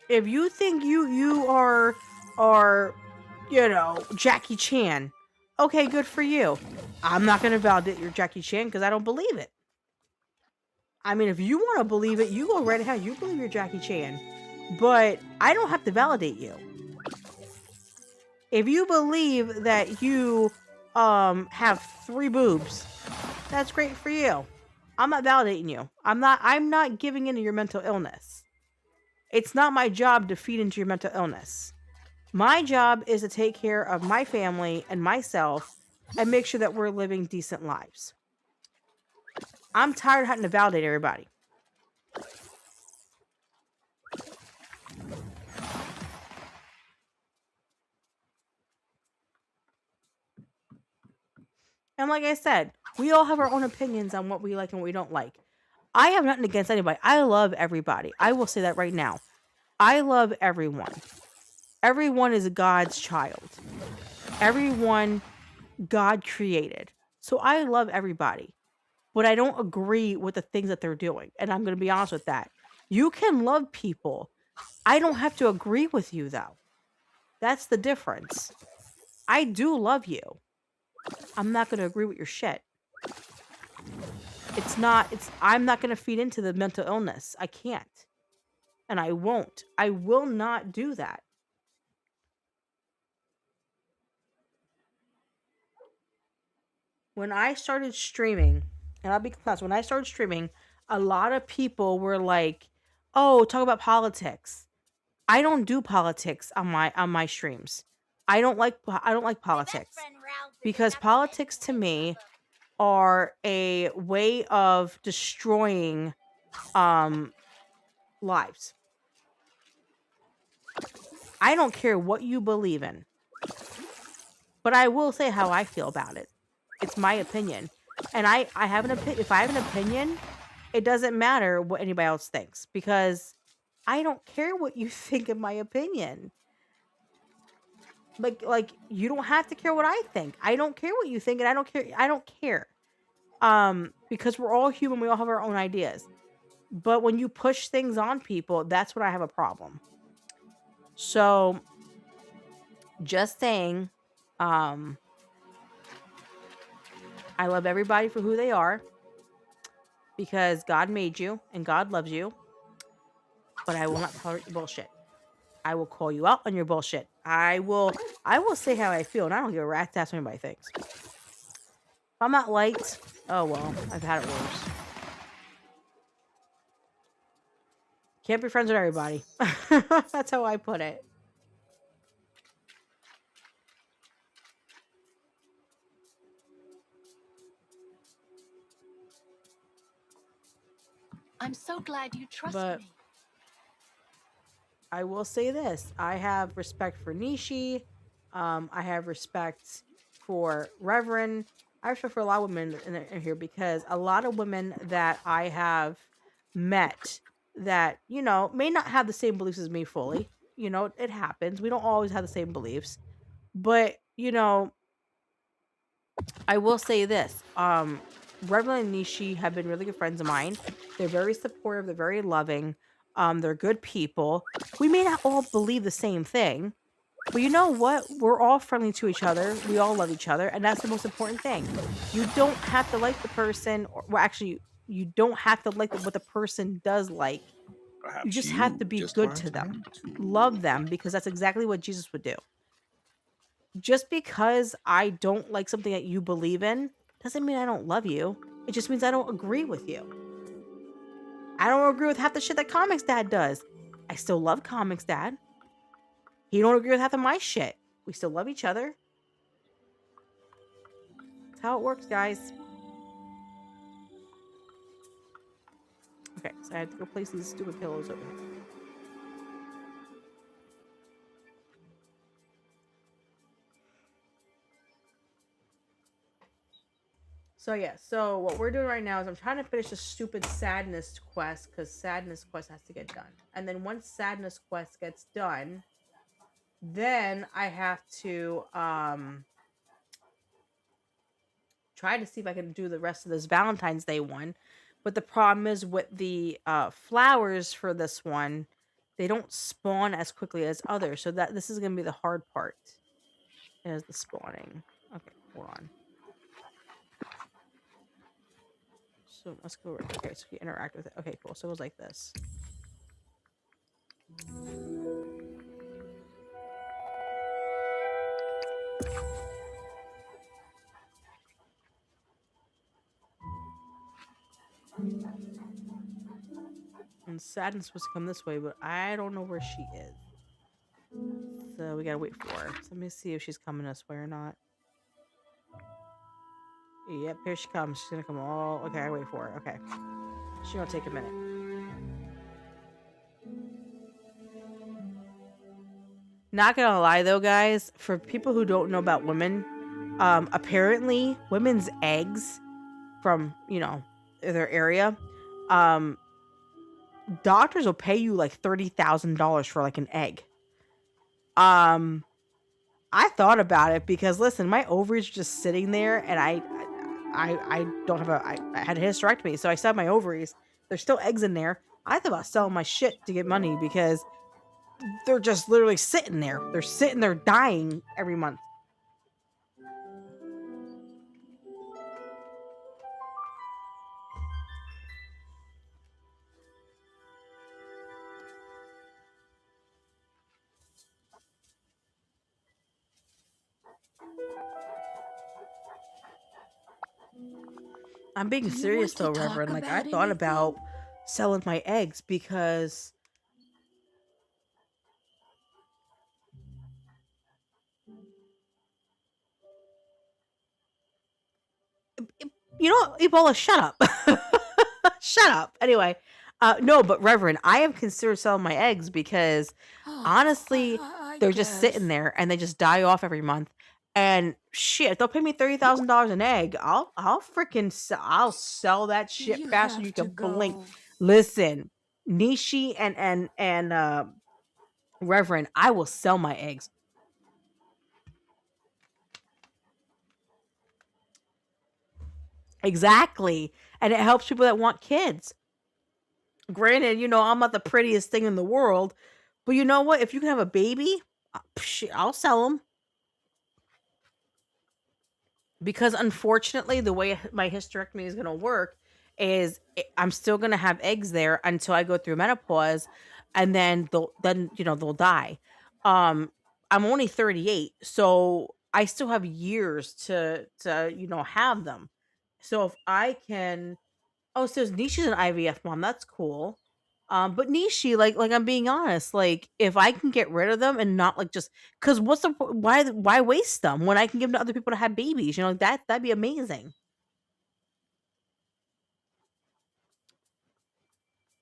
If you think you are Jackie Chan, okay, good for you. I'm not gonna validate your Jackie Chan because I don't believe it. I mean, if you want to believe it, you go right ahead. You believe you're Jackie Chan, but I don't have to validate you. If you believe that you have 3 boobs, that's great for you. I'm not validating you. I'm not giving into your mental illness. It's not my job to feed into your mental illness. My job is to take care of my family and myself and make sure that we're living decent lives. I'm tired of having to validate everybody. And like I said, we all have our own opinions on what we like and what we don't like. I have nothing against anybody. I love everybody. I will say that right now. I love everyone. Everyone is God's child. Everyone God created. So I love everybody. But I don't agree with the things that they're doing. And I'm going to be honest with that. You can love people. I don't have to agree with you, though. That's the difference. I do love you. I'm not going to agree with your shit. I'm not going to feed into the mental illness. I can't. And I won't. I will not do that. When I started streaming, and I'll be honest, when I started streaming, a lot of people were like, "Oh, talk about politics." I don't do politics on my streams. I don't like politics because politics to me are a way of destroying lives. I don't care what you believe in, but I will say how I feel about it. It's my opinion. And I have an opinion. If I have an opinion, it doesn't matter what anybody else thinks because I don't care what you think of my opinion. Like you don't have to care what I think. I don't care what you think, and I don't care. Because we're all human, we all have our own ideas. But when you push things on people, that's when I have a problem. So just saying, I love everybody for who they are because God made you and God loves you. But I will not tolerate your bullshit. I will call you out on your bullshit. I will say how I feel, and I don't give a rat's ass what anybody thinks. If I'm not liked, oh well, I've had it worse. Can't be friends with everybody. That's how I put it. I'm so glad you trust me. I will say this. I have respect for Nishi. I have respect for Reverend. I have respect for a lot of women in here because a lot of women that I have met that, you know, may not have the same beliefs as me fully. You know, it happens. We don't always have the same beliefs. But, you know, I will say this. Reverend and Nishi have been really good friends of mine. They're very supportive. They're very loving. They're good people. We may not all believe the same thing, but you know what? We're all friendly to each other. We all love each other, and that's the most important thing. You don't have to like the person, or well, actually, you don't have to like what the person does like. Perhaps you just have to be good to them. Love them, because that's exactly what Jesus would do. Just because I don't like something that you believe in doesn't mean I don't love you. It just means I don't agree with you. I don't agree with half the shit that Comix Dad does. I still love Comix Dad. He don't agree with half of my shit. We still love each other. That's how it works, guys. Okay, so I have to go place these stupid pillows over here. So yeah, so what we're doing right now is I'm trying to finish the stupid sadness quest because sadness quest has to get done. And then once sadness quest gets done, then I have to try to see if I can do the rest of this Valentine's Day one. But the problem is with the flowers for this one, they don't spawn as quickly as others. So that this is gonna be the hard part. Is the spawning. Okay, hold on. So let's go. Okay, so we interact with it. Okay, cool. So it was like this. And sadness was to come this way, but I don't know where she is. So we gotta wait for her. So let me see if she's coming this way or not. Yep, here she comes. She's gonna come all. Okay, I wait for her. Okay, she's gonna take a minute. Not gonna lie though, guys. For people who don't know about women, apparently women's eggs from their area, doctors will pay you like $30,000 for like an egg. I thought about it because listen, my ovaries are just sitting there, and I don't have I had a hysterectomy, so I still have my ovaries. There's still eggs in there. I thought about selling my shit to get money because they're just literally sitting there. They're sitting there dying every month. I'm being serious though, Reverend. Like, I thought about selling my eggs because Ebola, shut up. Shut up. Anyway, no, but Reverend, I have considered selling my eggs because honestly, they're just sitting there and they just die off every month. And shit, if they'll pay me $30,000 an egg, I'll freaking I'll sell that shit faster than you can blink. Listen, Nishi and Reverend, I will sell my eggs. Exactly. And it helps people that want kids. Granted, I'm not the prettiest thing in the world, but you know what? If you can have a baby, I'll sell them. Because unfortunately, the way my hysterectomy is going to work is I'm still going to have eggs there until I go through menopause, and then they'll die. I'm only 38, so I still have years to have them. So if I can, oh, so Nishi's an IVF mom. That's cool. But Nishi, like I'm being honest, like if I can get rid of them and not like just because why waste them when I can give them to other people to have babies? Like that'd be amazing.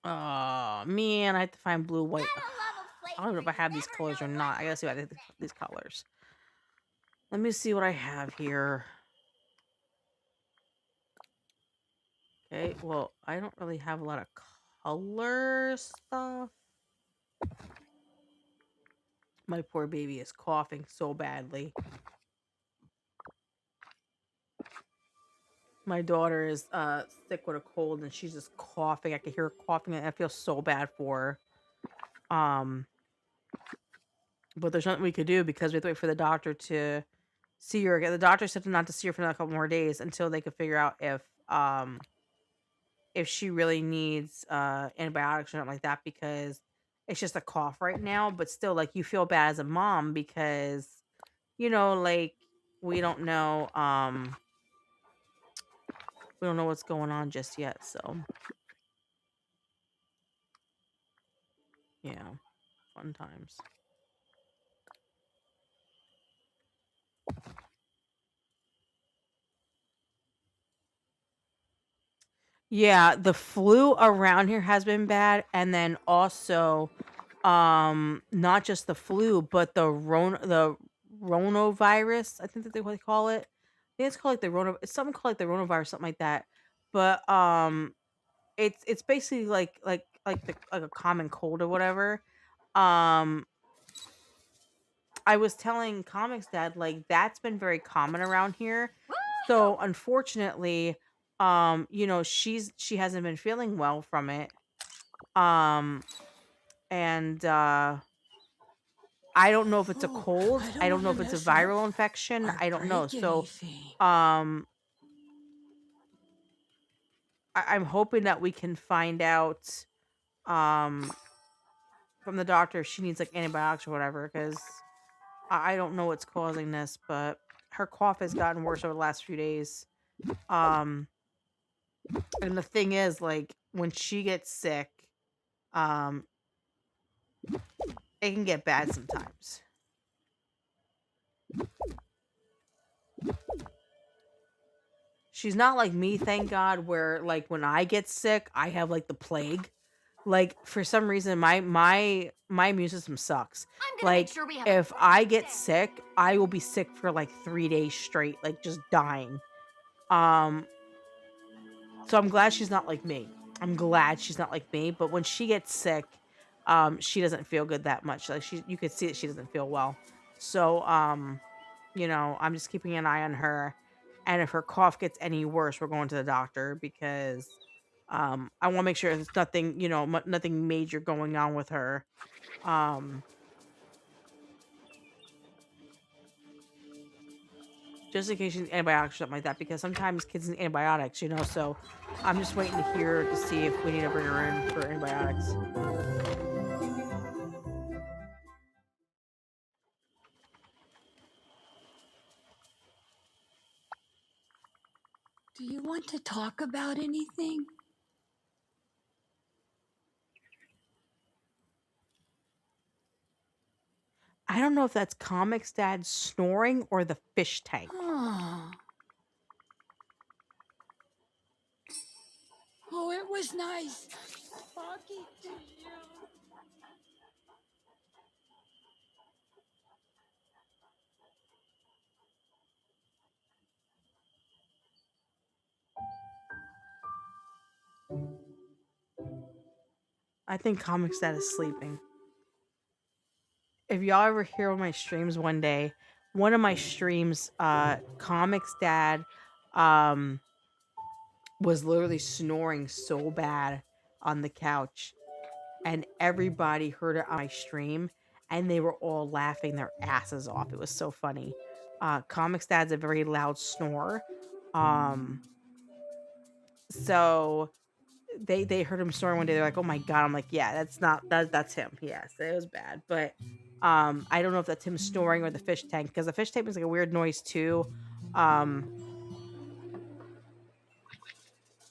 Oh man, I have to find blue, white. I don't know if I have these colors or not. I gotta see what I think these colors. Let me see what I have here. Okay, well, I don't really have a lot of color stuff. My poor baby is coughing so badly. My daughter is sick with a cold and she's just coughing. I can hear her coughing and I feel so bad for her. But there's nothing we could do because we have to wait for the doctor to see her again. The doctor said not to see her for another couple more days until they could figure out if she really needs antibiotics or something like that, because it's just a cough right now. But still, like, you feel bad as a mom because like we don't know what's going on just yet. So yeah, fun times. Yeah, the flu around here has been bad, and then also, not just the flu, but the ronovirus. I think that what they call it. I think it's called like the It's something called like the ronovirus, something like that. But it's basically like a common cold or whatever. Um, I was telling Comics Dad like that's been very common around here. So unfortunately, she hasn't been feeling well from it. Um and I don't know if it's a cold. I don't know if it's a viral infection. I don't know. So um I'm hoping that we can find out um from the doctor if she needs like antibiotics or whatever, because I don't know what's causing this, but her cough has gotten worse over the last few days. Um and the thing is, like, when she gets sick, um it can get bad sometimes. She's not like me, thank God, where like when I get sick, I have like the plague. Like for some reason my immune system sucks. Like if I get sick, I will be sick for like 3 days straight, like just dying. Um so I'm glad she's not like me. I'm glad she's not like me, but when she gets sick, she doesn't feel good that much. Like you could see that she doesn't feel well. So I'm just keeping an eye on her. And if her cough gets any worse, we're going to the doctor because I want to make sure there's nothing, nothing major going on with her. Just in case she needs antibiotics or something like that, because sometimes kids need antibiotics, so I'm just waiting to hear to see if we need to bring her in for antibiotics. Do you want to talk about anything? I don't know if that's Comics Dad snoring or the fish tank. Oh, it was nice talking to you. I think Comics Dad is sleeping. If y'all ever hear one of my streams one day, one of my streams, Comics Dad, um, was literally snoring so bad on the couch, and everybody heard it on my stream, and they were all laughing their asses off. It was so funny. Comics Dad's a very loud snorer. Um, so they heard him snoring one day. They're like, "Oh my god!" I'm like, "Yeah, that's him." Yes, it was bad, but I don't know if that's him snoring or the fish tank because the fish tank was like a weird noise too. Um,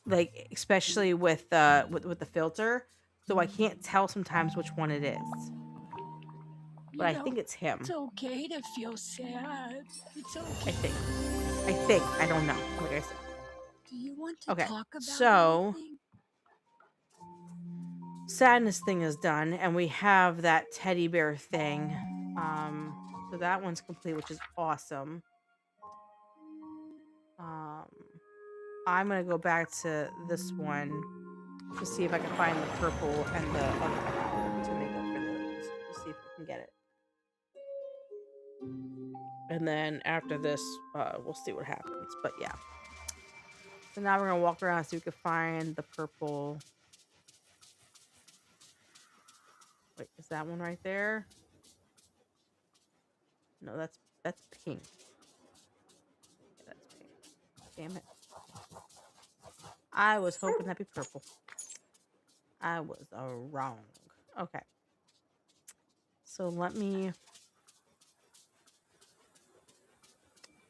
like especially with the filter, so I can't tell sometimes which one it is. But I think it's him. It's okay to feel sad. It's okay. I think. I don't know. Like I said. Do you want to Okay, talk about so anything? sadness thing is done, and we have that teddy bear thing. So that one's complete, which is awesome. I'm gonna go back to this one to see if I can find the purple and the other powder to make up for those. To see if I can get it. And then after this, we'll see what happens. But yeah. So now we're gonna walk around and see if we can find the purple. Wait, is that one right there? No, that's pink. Yeah, that's pink. Damn it. I was hoping that'd be purple. I was wrong. Okay. So let me...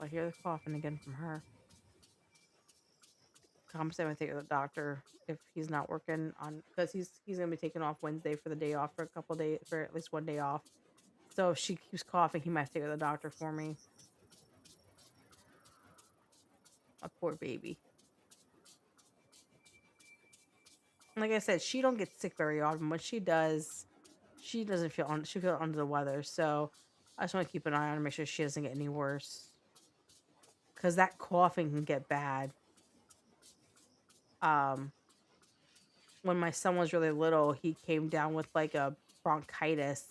I hear the coughing again from her. Compensate my take to the doctor if he's not working on... Because he's going to be taking off Wednesday for the day off for a couple days, for at least one day off. So if she keeps coughing, he might have to take her to the doctor for me. A poor baby. Like I said, she don't get sick very often. When she does, she doesn't feel she feels under the weather. So I just want to keep an eye on her, make sure she doesn't get any worse. Because that coughing can get bad. When my son was really little, he came down with like a bronchitis.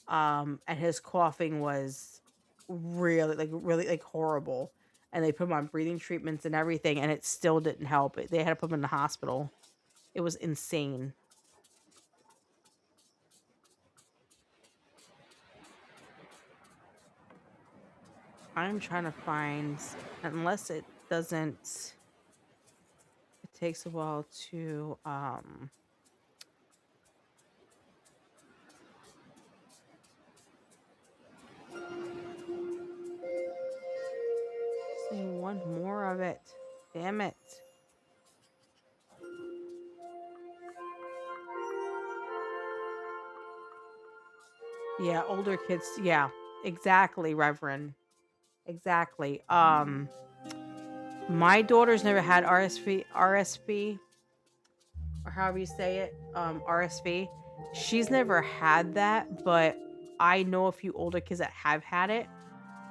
And his coughing was really horrible. And they put him on breathing treatments and everything, and it still didn't help. They had to put him in the hospital. It was insane. I'm trying to find, unless it doesn't, it takes a while to, see one more of it. Damn it. Yeah, older kids. Yeah, exactly, Reverend. Exactly. My daughter's never had RSV, or however you say it, RSV. She's never had that, but I know a few older kids that have had it.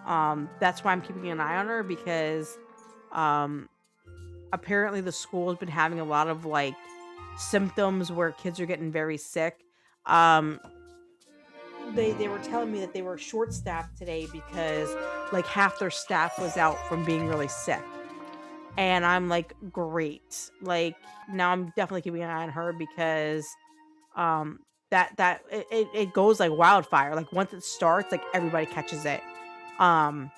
That's why I'm keeping an eye on her, because apparently the school has been having a lot of like symptoms where kids are getting very sick. They were telling me that they were short staffed today because like half their staff was out from being really sick. And I'm like, great. Like now I'm definitely keeping an eye on her, because it goes like wildfire. Like once it starts, like everybody catches it. So I'm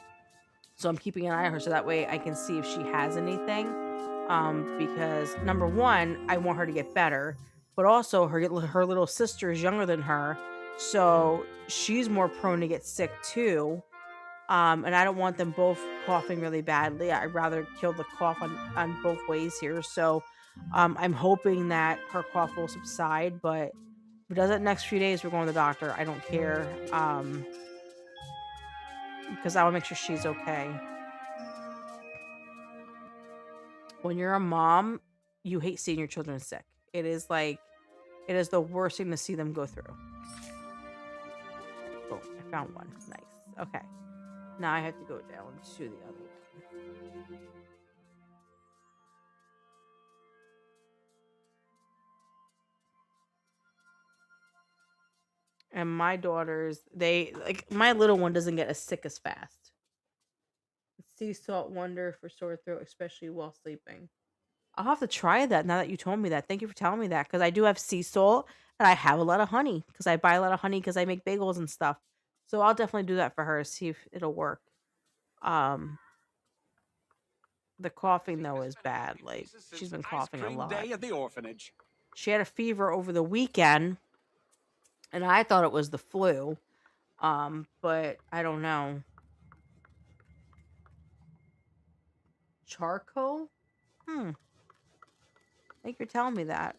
keeping an eye on her so that way I can see if she has anything. Because number one, I want her to get better, but also her little sister is younger than her, so she's more prone to get sick too. And I don't want them both coughing really badly. I'd rather kill the cough on both ways here. So I'm hoping that her cough will subside, but if it doesn't next few days, we're going to the doctor. I don't care. Because I want to make sure she's okay. When you're a mom, you hate seeing your children sick. It is the worst thing to see them go through. Oh, I found one. Nice. Okay. Now I have to go down to the other one. And my daughters, they like my little one doesn't get as sick as fast. Sea salt wonder for sore throat, especially while sleeping. I'll have to try that now that you told me that. Thank you for telling me that because I do have sea salt and I have a lot of honey because I buy a lot of honey because I make bagels and stuff. So I'll definitely do that for her, see if it'll work. Um, the coughing though is bad. Like she's been coughing a lot. Day at the orphanage. She had a fever over the weekend, and I thought it was the flu. But I don't know. Charcoal? Thank you for telling me that.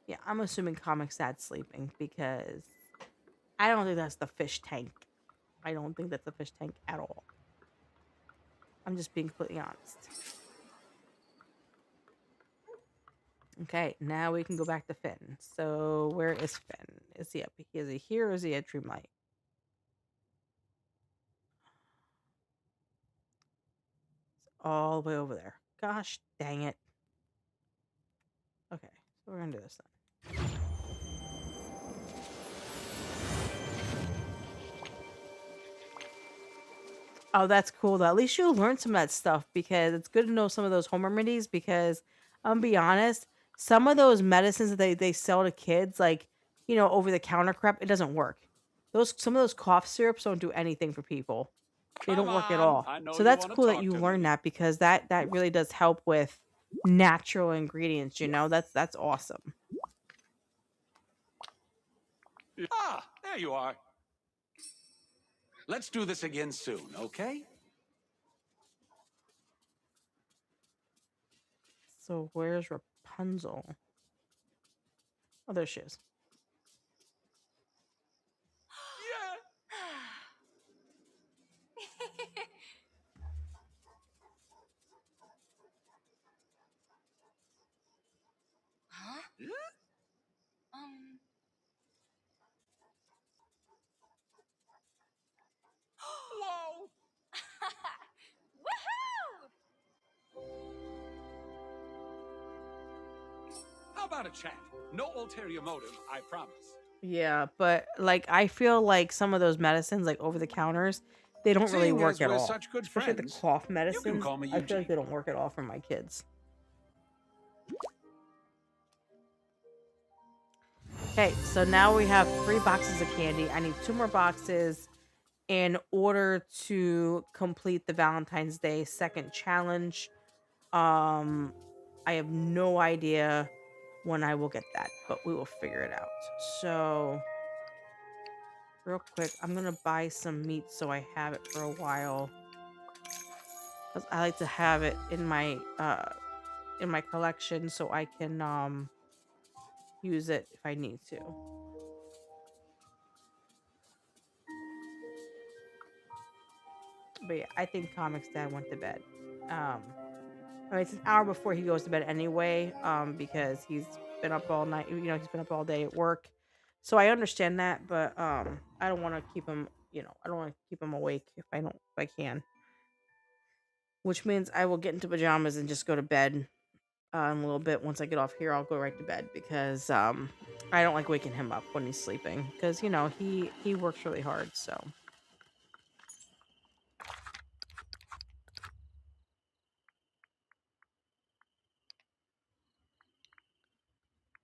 Yeah, I'm assuming Comic Dad's sleeping because I don't think that's the fish tank. I don't think that's the fish tank at all. I'm just being completely honest. Okay, now we can go back to Finn. So where is Finn? Is he up? Is he here or is he at Dreamlight? It's all the way over there. Gosh dang it. Okay, so we're gonna do this then. Oh, that's cool though. At least you learned some of that stuff because it's good to know some of those home remedies because I'm be honest, some of those medicines that they sell to kids, like, over the counter crap, it doesn't work. Some of those cough syrups don't do anything for people. They don't work at all. So that's cool that you learned that because that really does help with natural ingredients, That's awesome. Ah, there you are. Let's do this again soon, okay? So where's Rapunzel? Oh, there she is. Huh? Whoa! Woohoo! How about a chat? No ulterior motive, I promise. Yeah, but like I feel like some of those medicines, like over the counters, they don't really Seeing work as at we're all. such good Especially the friends, cough you can medicines. call me I feel like Eugene. they don't work at all for my kids. Okay, so now we have 3 boxes of candy. I need 2 more boxes in order to complete the Valentine's Day second challenge. I have no idea when I will get that, but we will figure it out. So, real quick, I'm gonna buy some meat so I have it for a while. Cause I like to have it in my collection so I can use it if I need to. But yeah, I think Comics Dad went to bed. I mean, it's an hour before he goes to bed anyway, because he's been up all night. He's been up all day at work, so I understand that. But I don't want to keep him. I don't want to keep him awake if I can. Which means I will get into pajamas and just go to bed in a little bit. Once I get off here, I'll go right to bed because I don't like waking him up when he's sleeping because he works really hard. So.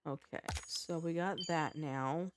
Okay, so we got that now.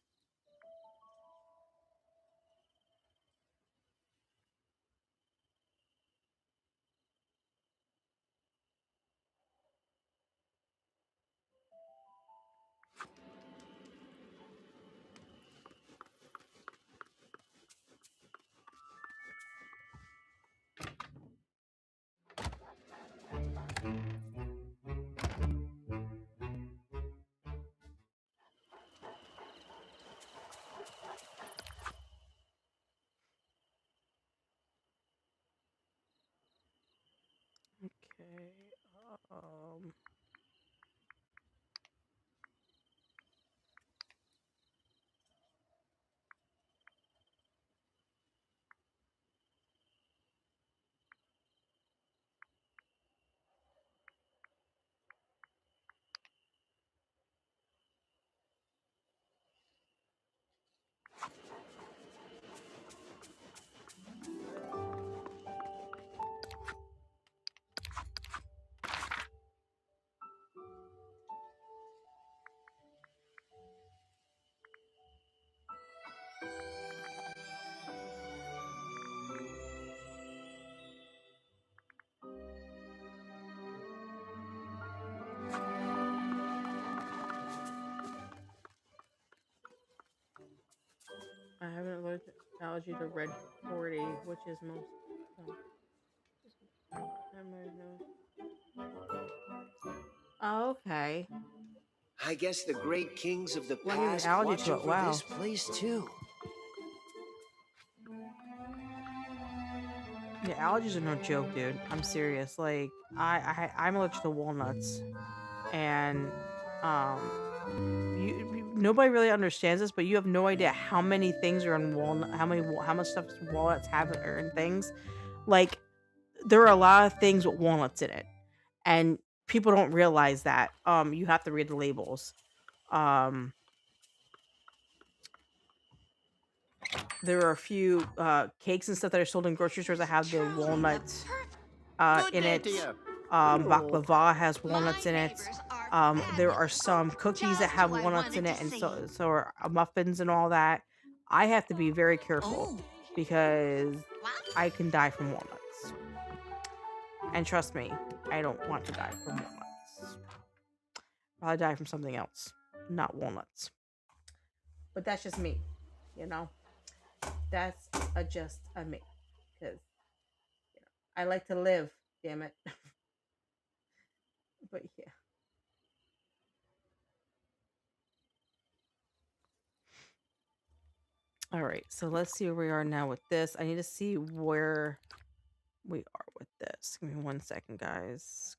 Okay. Um. Allergy to red 40, which is most. Oh, okay. I guess the great kings of the Not even past allergy watch to it. over Wow. this place too. Yeah, allergies are no joke, dude. I'm serious. Like, I'm allergic to walnuts, and nobody really understands this, but you have no idea how many things are in walnut. How much stuff walnuts have or in things. Like, there are a lot of things with walnuts in it, and people don't realize that. You have to read the labels. Um, there are a few cakes and stuff that are sold in grocery stores that have the walnuts in it. Baklava has walnuts in it. There are some cookies that have walnuts in it, and so are muffins and all that. I have to be very careful because I can die from walnuts. And trust me, I don't want to die from walnuts. I'll die from something else, not walnuts. But that's just me, you know. That's just a me, because I like to live. Damn it. But yeah. All right, so let's see where we are now with this. I need to see where we are with this. Give me 1 second, guys.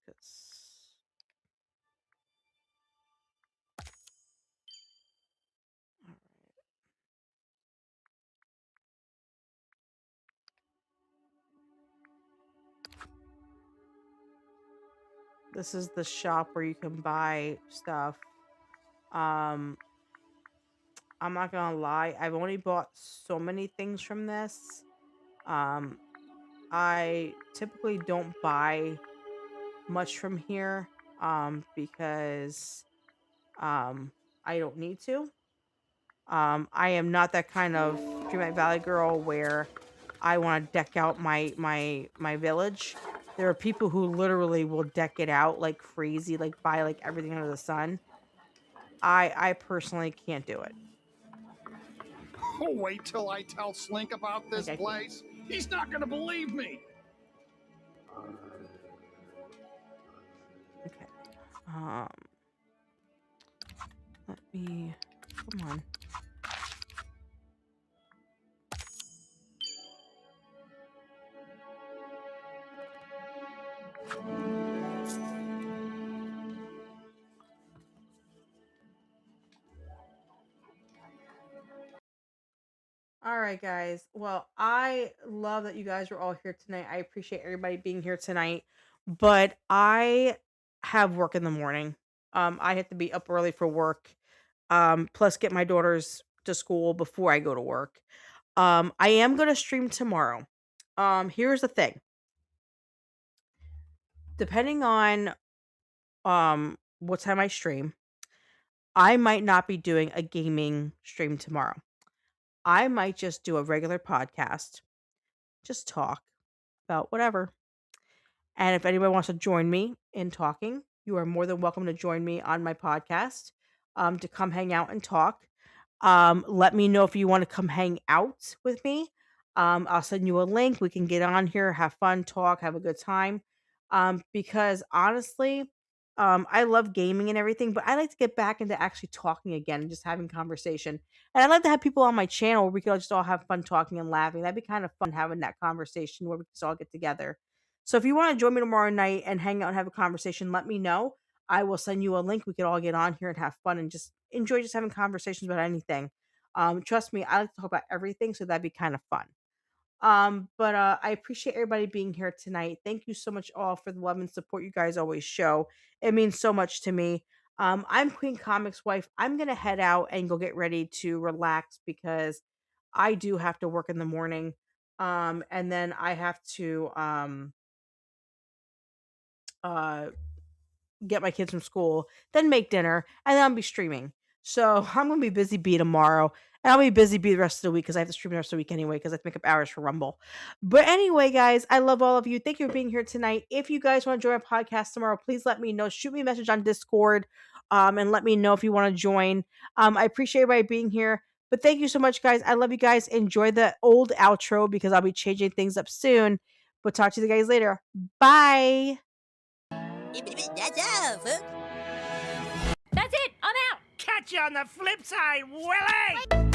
All right. This is the shop where you can buy stuff. I'm not gonna lie, I've only bought so many things from this. I typically don't buy much from here because I don't need to. I am not that kind of Dreamlight Valley girl where I want to deck out my village. There are people who literally will deck it out like crazy, like buy like everything under the sun. I personally can't do it. Oh, wait till I tell Slink about this place. He's not gonna believe me. Okay. Let me. Come on. All right, guys. Well, I love that you guys are all here tonight. I appreciate everybody being here tonight. But I have work in the morning. I have to be up early for work. Plus get my daughters to school before I go to work. I am gonna stream tomorrow. Here's the thing. Depending on what time I stream, I might not be doing a gaming stream tomorrow. I might just do a regular podcast, just talk about whatever. And if anybody wants to join me in talking, you are more than welcome to join me on my podcast to come hang out and talk. Let me know if you want to come hang out with me. I'll send you a link. We can get on here, have fun, talk, have a good time. Because honestly, I love gaming and everything, but I like to get back into actually talking again and just having conversation. And I'd like to have people on my channel where we could just all have fun talking and laughing. That'd be kind of fun having that conversation where we could just all get together. So if you want to join me tomorrow night and hang out and have a conversation, let me know. I will send you a link. We could all get on here and have fun and just enjoy just having conversations about anything. Trust me, I like to talk about everything, so that'd be kind of fun. But I appreciate everybody being here tonight. Thank you so much all for the love and support you guys always show. It means so much to me. I'm QueenComixWife. I'm gonna head out and go get ready to relax because I do have to work in the morning. And then I have to uh get my kids from school, then make dinner, and then I'll be streaming. So I'm gonna be busy bee tomorrow, and I'll be busy bee the rest of the week because I have to stream the rest of the week anyway because I have to make up hours for Rumble. But anyway, guys, I love all of you. Thank you for being here tonight. If you guys want to join my podcast tomorrow, please let me know. Shoot me a message on Discord, and let me know if you want to join. I appreciate everybody being here. But thank you so much, guys. I love you guys. Enjoy the old outro because I'll be changing things up soon. But talk to you guys later. Bye. That's all, folks. That's it. I'm out. Catch you on the flip side, Willie!